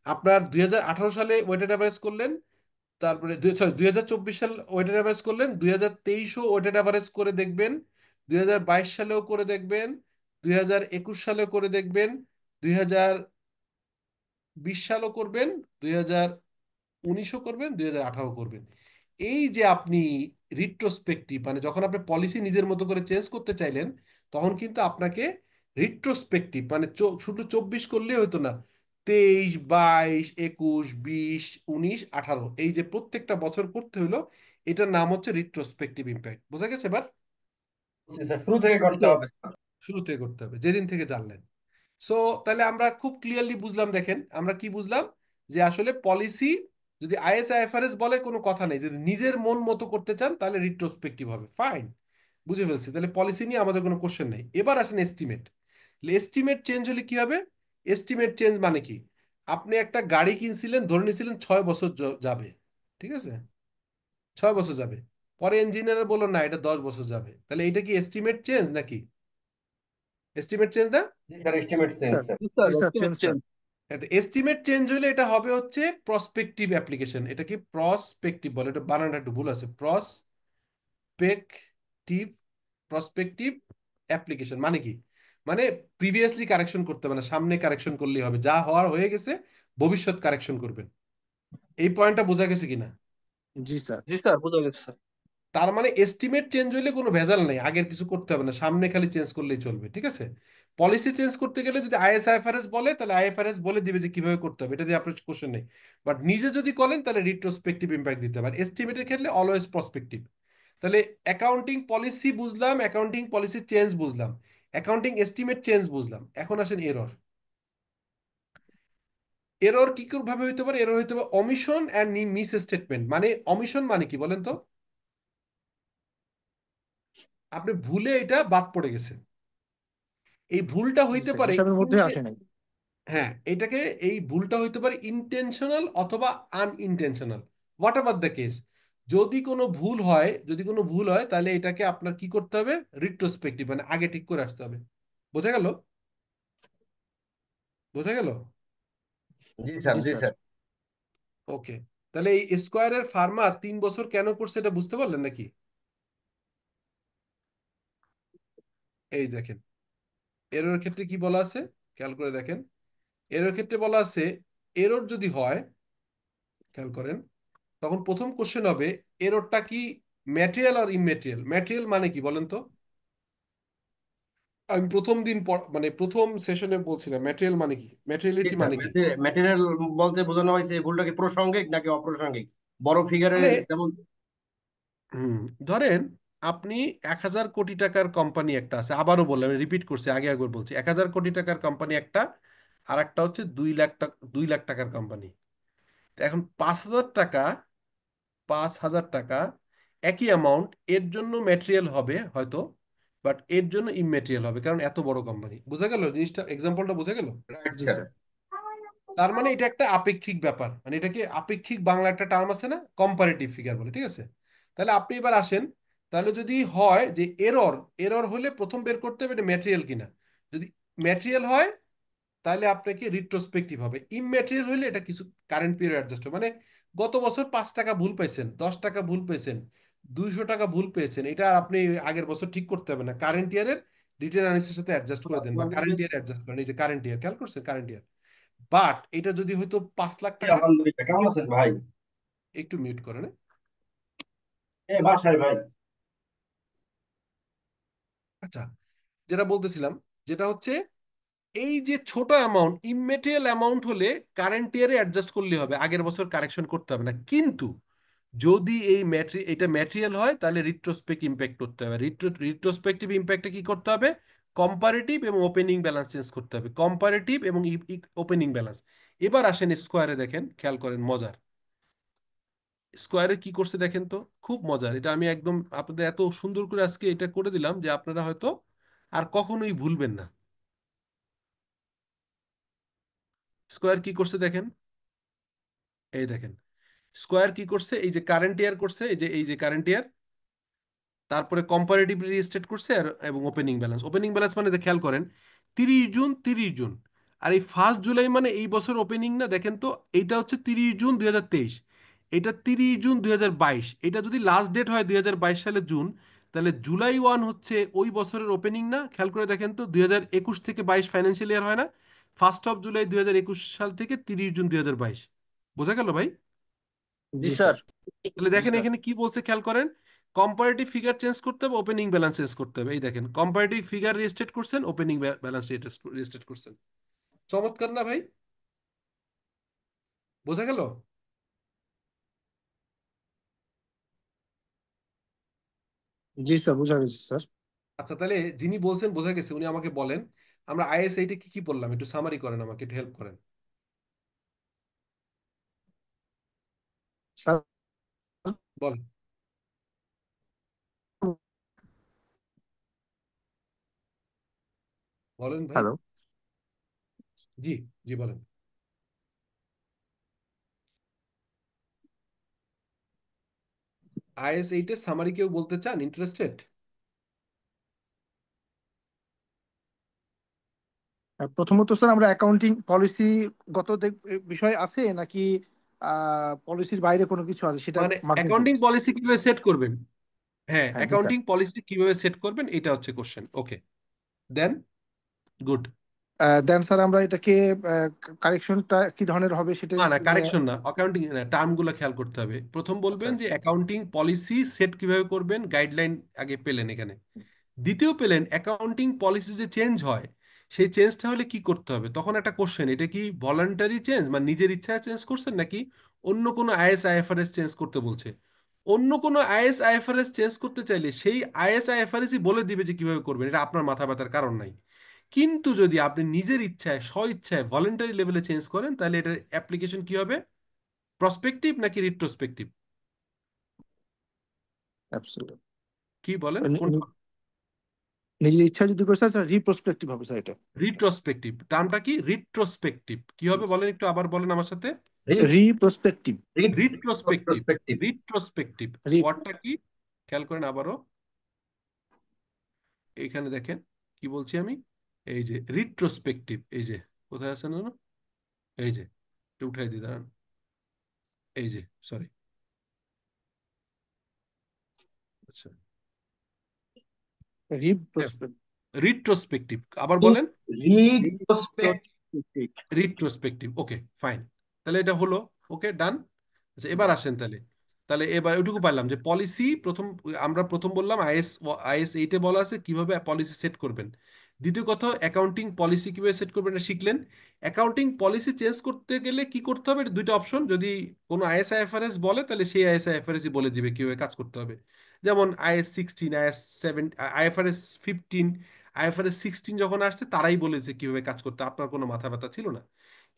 আপনার 2018 সালে ওয়েটেড অ্যাভারেজ করলেন, তারপরে সরি 2024 সাল ওয়েটেড অ্যাভারেজ করলেন, 2023ও ওয়েটেড অ্যাভারেজ করে দেখবেন, 2022 সালেও করে দেখবেন, 2021 সালেও করে দেখবেন, 2020 সালও করবেন, 2019ও করবেন, 2018ও করবেন। এই যে আপনি রিট্রোস্পেক্টিভ, মানে যখন আপনি পলিসি নিজের মতো করে চেঞ্জ করতে চাইলেন, তখন কিন্তু আপনাকে রিট্রোস্পেক্টিভ, মানে শুধু 24 করলেই হতো না, 23, 22, 21, 20, 19, 18, এই যে প্রত্যেকটা বছর করতে হলো, এটার নাম হচ্ছে রিট্রোস্পেক্টিভ ইম্প্যাক্ট। বোঝা গেছে এবার? স্যার শুরু থেকে করতে হবে স্যার। শুরু থেকে করতে হবে, যেদিন থেকে জানলেন। সো তাহলে আমরা খুব ক্লিয়ারলি বুঝলাম, দেখেন আমরা কি বুঝলাম, যে আসলে পলিসি যদি আইএসআইএফআরএস বলে কোনো কথা নেই, যদি নিজের মন মতো করতে চান তাহলে রিট্রোস্পেক্টিভ হবে, ফাইন, বুঝে ফেলছি। তাহলে পলিসি নিয়ে আমাদের কোনো কোশ্চেন নেই। এবার আসেন এস্টিমেট। এস্টিমেট চেঞ্জ হলে কি হবে? এস্টিমেট চেঞ্জ মানে কি, আপনি একটা গাড়ি কিনছিলেন, ধরে নিয়েছিলেন 6 বছর যাবে, ঠিক আছে, 6 বছর যাবে, পরে ইঞ্জিনিয়ার বললো না এটা 10 বছর যাবে, তাহলে এটা কি এস্টিমেট চেঞ্জ নাকি? এস্টিমেট চেঞ্জ না? জি sir, estimate change sir, sir. জি স্যার, জি sir, estimate change sir. change। Estimate change হলে এটা হবে হচ্ছে প্রসপেক্টিভ অ্যাপ্লিকেশন। এটা কি প্রসপেক্টিভ বলে, এটা বানানটা একটু ভুল আছে, প্রসপেক্টিভ, প্রসপেক্টিভ অ্যাপ্লিকেশন মানে কি, মানে প্রিভিয়াসলি কারেকশন করতে হবে না, সামনে কারেকশন করলেই হবে, যা হওয়ার হয়ে গেছে, ভবিষ্যৎ কারেকশন করবেন। এই পয়েন্টটা বোঝা গেছে কিনা? জি স্যার। জি স্যার, বোঝা গেছে স্যার। তার মানে এস্টিমেট চেঞ্জ হইলে কোনো ভেজাল নেই, আগের কিছু করতে হবে না, সামনে খালি চেঞ্জ করলেই চলবে, ঠিক আছে? পলিসি চেঞ্জ করতে গেলে যদি আইএসআইএফআরএস বলে, তাহলে আইএফআরএস বলে দিবে যে কিভাবে করতে হবে, এটা দিয়ে আপনার কোশ্চেন নেই। বাট নিজে যদি করেন তাহলে রিট্রোস্পেক্টিভ ইম্প্যাক্ট দিতে হবে। আর এস্টিমেটের ক্ষেত্রে অলওয়েজ প্রসপেক্টিভ। তাহলে অ্যাকাউন্টিং পলিসি বুঝলাম, অ্যাকাউন্টিং পলিসি চেঞ্জ বুঝলাম, অ্যাকাউন্টিং এস্টিমেট চেঞ্জ বুঝলাম, এখন আসেন এরর। এরর কি করে ভাবে হইতে পারে? এরর হইতে পারে অমিশন অ্যান্ড মিস স্টেটমেন্ট। মানে অমিশন মানে কি বলেন তো? আপনি ভুলে এটা বাদ পড়ে গেছে। এই ভুলটা জি হইতে স্যার, পারে হিসাবের মধ্যে আসে নাই। হ্যাঁ, এটাকে, এই ভুলটা হইতে পারে ইন্টেনশনাল অথবা unintentional, what ever the case. যদি কোনো ভুল হয় তাহলে এটাকে আপনার কি করতে হবে? রিট্রোস্পেক্টিভ, মানে আগে ঠিক করে আসতে হবে। বোঝা গেল? বোঝা গেল? জি স্যার, জি জি স্যার। স্যার। ওকে। তাহলে এই স্কোয়ারের ফার্মা 3 বছর কেন করছে এটা বুঝতে পারলেন নাকি? এই দেখেন, এরর ক্ষেত্রে কি বলা আছে, খেয়াল করে দেখেন। এরর ক্ষেত্রে বলা আছে, এরর যদি হয়, খেয়াল করেন, তখন প্রথম কোশ্চেন হবে এররটা কি ম্যাটেরিয়াল আর ইমম্যাটেরিয়াল। ম্যাটেরিয়াল মানে কি বলেন তো? আমি প্রথম দিন মানে প্রথম সেশনে বলছিলাম ম্যাটেরিয়াল মানে কি, জি ম্যাটেরিয়ালিটি স্যার, মানে কি। ম্যাটেরিয়াল বলতে বোঝানো হয়েছে এই ভুলটা কি প্রাসঙ্গিক নাকি অপ্রাসঙ্গিক। বড় ফিগারে মানে যেমন। হুম, ধরেন আপনি 1,000 কোটি টাকার কোম্পানি একটা আছে, আবারও বললাম, রিপিট করছি, আগে একবার বলছি, 1,000 কোটি টাকার কোম্পানি একটা, আর একটা হচ্ছে 2 লাখ টাকা, 2 লাখ টাকার কোম্পানি। এখন 5,000 টাকা, 5,000 টাকা একই অ্যামাউন্ট, এর জন্য ম্যাটেরিয়াল হবে হয়তো, বাট এর জন্য ইমম্যাটেরিয়াল হবে, কারণ এত বড় কোম্পানি। বোঝা গেল জিনিসটা, এক্সাম্পলটা বোঝা গেল? রাইট জি স্যার। স্যার। তার মানে এটা একটা আপেক্ষিক ব্যাপার, মানে এটাকে আপেক্ষিক, বাংলা একটা টার্ম আছে না, কম্পারেটিভ ফিগার বলে, ঠিক আছে? তাহলে আপনি এবার আসেন, তাহলে যদি হয় যে এরর, এরর হলে প্রথম বের করতে হবে এটা ম্যাটেরিয়াল কিনা। যদি ম্যাটেরিয়াল হয় তাহলে আপনাকে রিট্রোস্পেক্টিভ হবে। ইমম্যাটেরিয়াল হলে এটা কিছু কারেন্ট পিরিয়ড অ্যাডজাস্ট হবে, মানে গত বছর 5 টাকা ভুল পেয়েছেন, 10 টাকা ভুল পেয়েছেন, 200 টাকা ভুল পেয়েছেন, এটা আর আপনি আগের বছর ঠিক করতে হবে না, কারেন্ট ইয়ারের রিটেন আর্নিংসের সাথে অ্যাডজাস্ট করে দেন, বা কারেন্ট ইয়ার অ্যাডজাস্ট করেন, এই যে কারেন্ট ইয়ার, খেয়াল করছেন, কারেন্ট ইয়ার। বাট এটা যদি হয়তো 5 লাখ টাকা, আলহামদুলিল্লাহ, কেমন আছেন ভাই? একটু মিউট করেন, হ্যাঁ? বাসায় ভাই। আচ্ছা, যেটা বলতেছিলাম, যেটা হচ্ছে এই যে ছোট অ্যামাউন্ট, ইমমেটেরিয়াল অ্যামাউন্ট হলে কারেন্ট ইয়ারে অ্যাডজাস্ট করলে হবে, আগের বছর কারেকশন করতে হবে না। কিন্তু যদি এটা ম্যাটেরিয়াল হয় তাহলে রিট্রোস্পেক্ট ইম্প্যাক্ট করতে হবে। রিট্রোস্পেক্টিভ ইম্প্যাক্টে কি করতে হবে? কম্পারেটিভ এবং ওপেনিং ব্যালেন্স চেঞ্জ করতে হবে, কম্পারেটিভ এবং ওপেনিং ব্যালেন্স। এবার আসেন স্কোয়ারে, দেখেন, খেয়াল করেন, মজার। স্কোয়ারে কি করছে দেখেন তো, খুব মজার। এটা আমি একদম আপনাদের এত সুন্দর করে আজকে এটা করে দিলাম যে আপনারা হয়তো আর কখনোই ভুলবেন না। স্কোয়ার কি করছে দেখেন, এই দেখেন, স্কোয়ার কি করছে, এই যে কারেন্ট ইয়ার করছে, এই যে কারেন্ট ইয়ার, তারপরে কম্পারেটিভলি রিস্টেট করছে, আর এবং ওপেনিং ব্যালেন্স। ওপেনিং ব্যালেন্স মানে যে খেয়াল করেন, 30 জুন, 30 জুন, আর এই 1 জুলাই মানে এই বছর ওপেনিং না, দেখেন তো, এইটা হচ্ছে 30 জুন 2023, এটা 30 জুন 2022। এটা যদি লাস্ট ডেট হয় 2022 সালে জুন, তাহলে জুলাই 1 হচ্ছে ওই বছরের ওপেনিং না? খেয়াল করে দেখেন তো, 2021 থেকে 22 ফাইন্যান্সিয়াল ইয়ার হয় না? 1 জুলাই 2021 সাল থেকে 30 জুন 2022। বোঝা গেল ভাই? জি জি স্যার। স্যার। তাহলে জি দেখেন স্যার। এখানে কি বলছে, খেয়াল করেন, কম্পারেটিভ ফিগার চেঞ্জ করতে হবে, ওপেনিং ব্যালেন্স চেঞ্জ করতে হবে। এই দেখেন, কম্পারেটিভ ফিগার রিস্টেট করছেন, ওপেনিং ব্যালেন্স রিস্টেট করছেন। চমৎকার না ভাই? বোঝা গেল? জি স্যার, বোঝা গেছে স্যার। আচ্ছা, তাহলে যিনি বলছেন বোঝা গেছে, উনি আমাকে বলেন আমরা আইএসআইটি কি কি বললাম, একটু সামারি করেন, আমাকে একটু হেল্প করেন। স্যার, বলেন, বলেন ভাই। হ্যালো। জি, জি বলেন। আইএস8 এর সামারি কেউ বলতে চান? ইন্টারেস্টেড? প্রথমত স্যার, আমরা অ্যাকাউন্টিং পলিসি গত বিষয় আছে নাকি পলিসির বাইরে কোনো কিছু আছে সেটা মানে মার্কিং অ্যাকাউন্টিং করতেছি। পলিসি কিভাবে সেট করবেন? হ্যাঁ, হ্যাঁ জি স্যার। অ্যাকাউন্টিং পলিসি কিভাবে সেট করবেন, এটা হচ্ছে কোশ্চেন। ওকে, দেন, গুড। দেন স্যার আমরা এটাকে কারেকশনটা কি ধরনের হবে সেটা না, না, নিয়ে। কারেকশন না, অ্যাকাউন্টিং টার্মগুলো খেয়াল করতে হবে। প্রথম আচ্ছা বলবেন যে আচ্ছা। অ্যাকাউন্টিং পলিসি সেট কিভাবে করবেন, গাইডলাইন আগে পেলেন এখানে। দ্বিতীয় পেলেন অ্যাকাউন্টিং পলিসি যে চেঞ্জ হয়, সেই চেঞ্জটা হলে কি করতে হবে। তখন একটা কোশ্চেন, এটা কি ভলান্টারি চেঞ্জ, মানে নিজের ইচ্ছায় চেঞ্জ করছেন, নাকি অন্য কোনো আইএস আইএফআরএস চেঞ্জ করতে বলছে? অন্য কোনো আইএস আইএফআরএস চেঞ্জ করতে চাইলে সেই আইএস আইএফআরএসই বলে দিবে যে কিভাবে করবেন, এটা আপনার মাথা ব্যথার কারণ নাই। কিন্তু যদি আপনি নিজের ইচ্ছায় স্ব ইচ্ছায় ভলেন্টারি লেভেলে চেঞ্জ করেন তাহলে এটার অ্যাপ্লিকেশন কি হবে, প্রসপেক্টিভ নাকি রিট্রোস্পেক্টিভ? অ্যাবসলিউট। কি বলেন কোনটা? নিজের ইচ্ছা যদি করে স্যার রিপ্রোস্পেক্টিভ হবে স্যার এটা। রিট্রোস্পেক্টিভ। টার্মটা কি? রিট্রোস্পেক্টিভ। কি হবে বলেন একটু, আবার বলেন আমার সাথে। রিপ্রোস্পেক্টিভ। রিট্রোস্পেক্টিভ। রিট্রোস্পেক্টিভ। রিট্রোস্পেক্টিভ রি ওয়ার্ডটা কি খেয়াল করেন আবারও, এইখানে দেখেন কি বলছি আমি, এই যে রিট্রোস্পেক্টিভ, এই যে কোথায় আছেন জানো, এই যে একটু উঠাই দিই দাঁড়ান, এই যে সরি, আচ্ছা রিপ্রোস্পেক্টিভ। রিট্রোস্পেক্টিভ, আবার বলেন। রিট্রোস্পেক্টিভ। রিট্রোস্পেক্টিভ, ওকে ফাইন। তাহলে এটা হলো, ওকে ডান। আচ্ছা এবার আসেন তাহলে, তাহলে এবার ওইটুকু পারলাম যে পলিসি প্রথম, আমরা প্রথম বললাম আইএস 8-এ বলা আছে কিভাবে পলিসি সেট করবেন। দ্বিতীয় কথা অ্যাকাউন্টিং পলিসি কিভাবে সেট করবেন এটা শিখলেন। অ্যাকাউন্টিং পলিসি চেঞ্জ করতে গেলে কি করতে হবে, এটা দুইটা অপশন, যদি কোনো আইএসআইএফআরএস বলে তাহলে সেই আইএসআইএফআরএস বলে দিবে কিভাবে কাজ করতে হবে। যেমন IAS 16, IAS 7, IFRS 15, IFRS 16 যখন আসছে তারাই বলেছে কিভাবে কাজ করতে, আপনার কোনো মাথা ব্যথা ছিল না।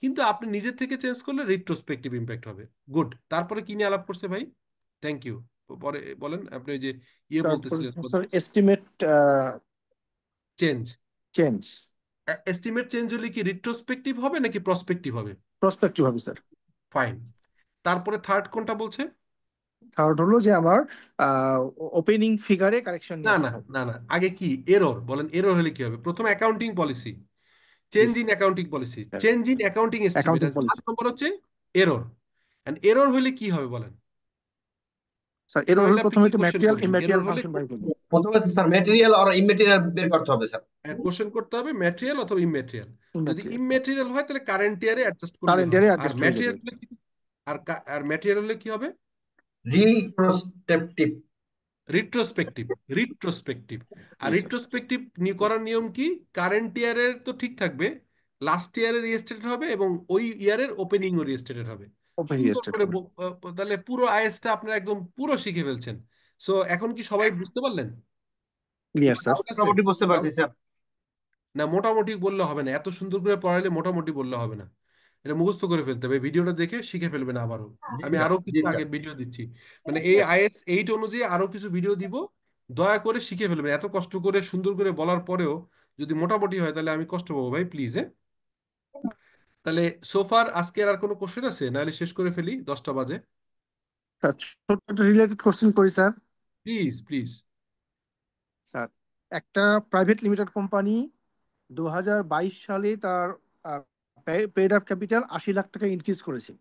কিন্তু আপনি নিজের থেকে চেঞ্জ করলে রিট্রোস্পেক্টিভ ইম্প্যাক্ট হবে। গুড। তারপরে কি নিয়ে আলাপ করছে ভাই? Thank you. পরে বলেন আপনি ওই যে ইয়ে তারপরে বলতেছিলেন, sir estimate change. Change. Estimate change হলে কি রিট্রোস্পেক্টিভ হবে নাকি প্রসপেক্টিভ হবে? প্রসপেক্টিভ হবে স্যার। ফাইন। তারপরে থার্ড কোনটা বলছে? থার্ড হলো যে আমার ওপেনিং ফিগারে কারেকশন না নিয়ে না আসতে হবে। না না, আগে কি এরর বলেন, এরর হলে কি হবে? প্রথম accounting policy, change in accounting policy, change in accounting estimate, accounting আর চার পলিসি। নম্বর হচ্ছে এরর। এন্ড এরর হলে কি হবে বলেন? স্যার এরর এরর হলো হলে আপনি প্রথমে কি একটু কোশ্চেন ম্যাটেরিয়াল করবেন? এরর ইম্যাটেরিয়াল হলে ফাংশন বাই করবে। প্রথমে হচ্ছে স্যার ম্যাটেরিয়াল আর ইমেটেরিয়াল বের করতে হবে স্যার। কোশ্চেন করতে হবে ম্যাটেরিয়াল অথবা ইমম্যাটেরিয়াল। যদি ইম্যাটেরিয়াল ইমম্যাটেরিয়াল হয় তাহলে কারেন্ট ইয়ারে অ্যাডজাস্ট করলে কারেন্ট হবে। ইয়ারে আর অ্যাডজাস্ট হয়ে যাবে। ম্যাটেরিয়াল হলে কি, আর ম্যাটেরিয়াল হলে কি হবে? রিট্রোস্পেক্টিভ। রিট্রোস্পেক্টিভ। রিট্রোস্পেক্টিভ। আর জি স্যার। রিট্রোস্পেক্টিভ করার নিয়ম কি? কারেন্ট ইয়ারের তো ঠিক থাকবে, লাস্ট ইয়ারের রিএস্টেটেড হবে এবং ওই ইয়ারের ওপেনিং ও রিএস্টেটেড হবে। ওপেন সুন্দর রিয়েস্টেট করে হবে। তাহলে পুরো আইএসটা আপনারা একদম পুরো শিখে ফেলছেন। সো এখন কি সবাই বুঝতে পারলেন? Clear sir. ডাউট আছে? মোটামুটি বুঝতে পারছি স্যার। না মোটামুটি বললে হবে না, এত সুন্দর করে পড়াইলে মোটামুটি বললে হবে না, এটা মুখস্থ করে ফেলতে হবে। ভিডিওটা দেখে শিখে ফেলবেন আবারও। জি আমি স্যার, আরো জি কিছু স্যার। আগের ভিডিও দিচ্ছি, মানে এই IAS 8 অনুযায়ী আরো কিছু ভিডিও দিব, দয়া করে শিখে ফেলবেন। এত কষ্ট করে সুন্দর করে বলার পরেও যদি মোটামুটি হয় তাহলে আমি কষ্ট পাবো ভাই, প্লিজ। হ্যাঁ তাহলে সোফার আজকের আর কোনো কোশ্চেন আছে, নাহলে শেষ করে ফেলি, 10টা বাজে। স্যার ছোট একটা রিলেটেড কোশ্চেন করি স্যার। Please please. স্যার একটা প্রাইভেট লিমিটেড কোম্পানি 2022 সালে তার পেড আপ ক্যাপিটাল 80 লাখ টাকা ইনক্রিজ করেছে,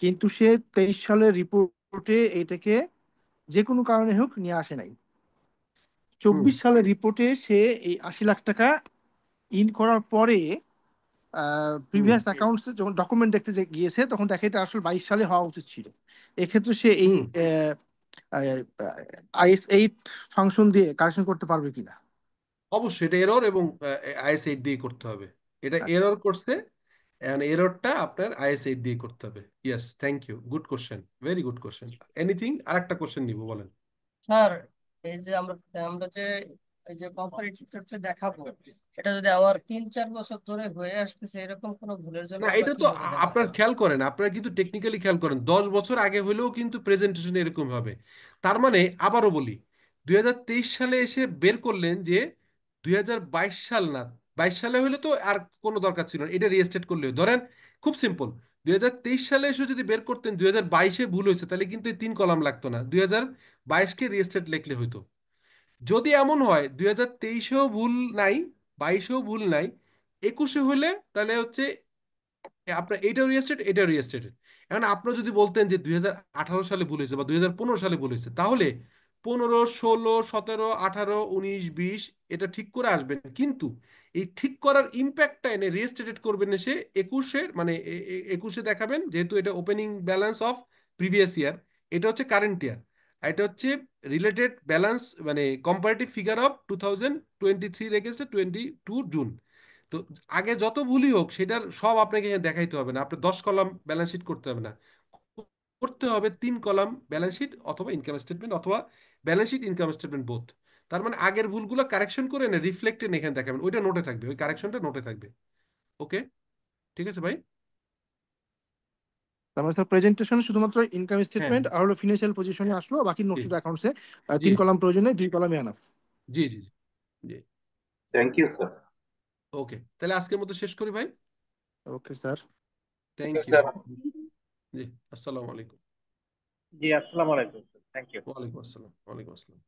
কিন্তু সে 23 সালের রিপোর্টে এটাকে যে কোনো কারণে হোক নিয়ে আসে নাই। হুম 24 সালের রিপোর্টে সে এই 80 লাখ টাকা ইন করার পরে হুম প্রিভিয়াস অ্যাকাউন্টস যখন ডকুমেন্ট দেখতে গিয়েছে তখন দেখে এটা আসলে 22 সালে হওয়া উচিত ছিল। এক্ষেত্রে সে এই হুম IS 8 ফাংশন দিয়ে কারেকশন করতে পারবে কিনা? অবশ্যই এটা এরর, এবং IAS 8 দিয়ে করতে হবে। এটা আচ্ছা এরর করছে, এররটা আপনার IAS 8 দিয়ে করতে হবে। Yes, thank you, good question, very good question. Anything আরেকটা কোশ্চেন নিব, বলেন। স্যার এই যে আমরা আমরা যে এই যে কম্পারেটিভ দেখাবো, এটা যদি আমার 3-4 বছর ধরে হয়ে আসতেছে, এরকম কোনো ভুলের জন্য না আমরা এটা তো কিভাবে দেখাতে আপনার হবে? খেয়াল করেন, আপনারা কিন্তু টেকনিক্যালি খেয়াল করেন, 10 বছর আগে হলেও কিন্তু প্রেজেন্টেশন এরকম হবে। তার মানে আবারও বলি, 2023 সালে এসে বের করলেন যে 2022 সাল না, 22 সালে হলে তো আর কোনো দরকার ছিল না, এটা রিএস্টেট করলে ধরেন খুব সিম্পল। 2023 সালে এসে যদি বের করতেন 2022-এ ভুল হয়েছে তাহলে কিন্তু এই 3 কলাম লাগতো না, 2022-কে রিএস্টেট লিখলে হইতো। যদি এমন হয় 2023-এও ভুল নাই, 22-এও ভুল নাই, 21-এ হলে তাহলে হচ্ছে আপনার এইটাও রিয়েস্টেট এটাও রিয়েস্টেট। এখন আপনারা যদি বলতেন যে 2018 সালে ভুল হয়েছে বা 2015 সালে ভুল হয়েছে, তাহলে 15, 16, 17, 18, 19, 20 এটা ঠিক করে আসবেন, কিন্তু এই ঠিক করার ইম্প্যাক্টটা এনে রিয়েস্টেটেড করবেন এসে 21-এর, মানে 21-এ দেখাবেন, যেহেতু এটা opening balance of previous year, এটা হচ্ছে কারেন্ট ইয়ার, এটা হচ্ছে রিলেটেড ব্যালেন্স, মানে কম্পারেটিভ ফিগার অফ 2023 রেখেছে 22 জুন। তো আগে যত ভুলই হোক সেটার সব আপনাকে এখানে দেখাইতে হবে না, আপনার 10 কলাম ব্যালেন্স শিট করতে হবে না, করতে হবে 3 কলাম ব্যালেন্স শিট অথবা ইনকাম স্টেটমেন্ট, অথবা balance sheet income statement both. তার মানে আগের ভুলগুলো কারেকশন করে এনে রিফ্লেক্টেড এখানে দেখাবেন, ওইটা নোটে থাকবে, ওই কারেকশনটা নোটে থাকবে। ওকে, ঠিক আছে ভাই। তার মানে স্যার প্রেজেন্টেশনে শুধুমাত্র ইনকাম হ্যাঁ স্টেটমেন্ট আর হলো ফিনান্সিয়াল পজিশনে আসলো, বাকি জি নোটস অ্যাকাউন্টসে জি 3 কলাম প্রয়োজনে 2 কলামে আনাফ। জি জি জি। Thank you sir. ওকে, তাহলে আজকের মতো শেষ করি ভাই। Okay sir. Thank you. Sir. জি, আসসালামু আলাইকুম। জি, আসসালামু আলাইকুম, থ্যাংক ইউ। ওয়ালাইকুম আসসালাম, ওয়ালাইকুম আসসালাম।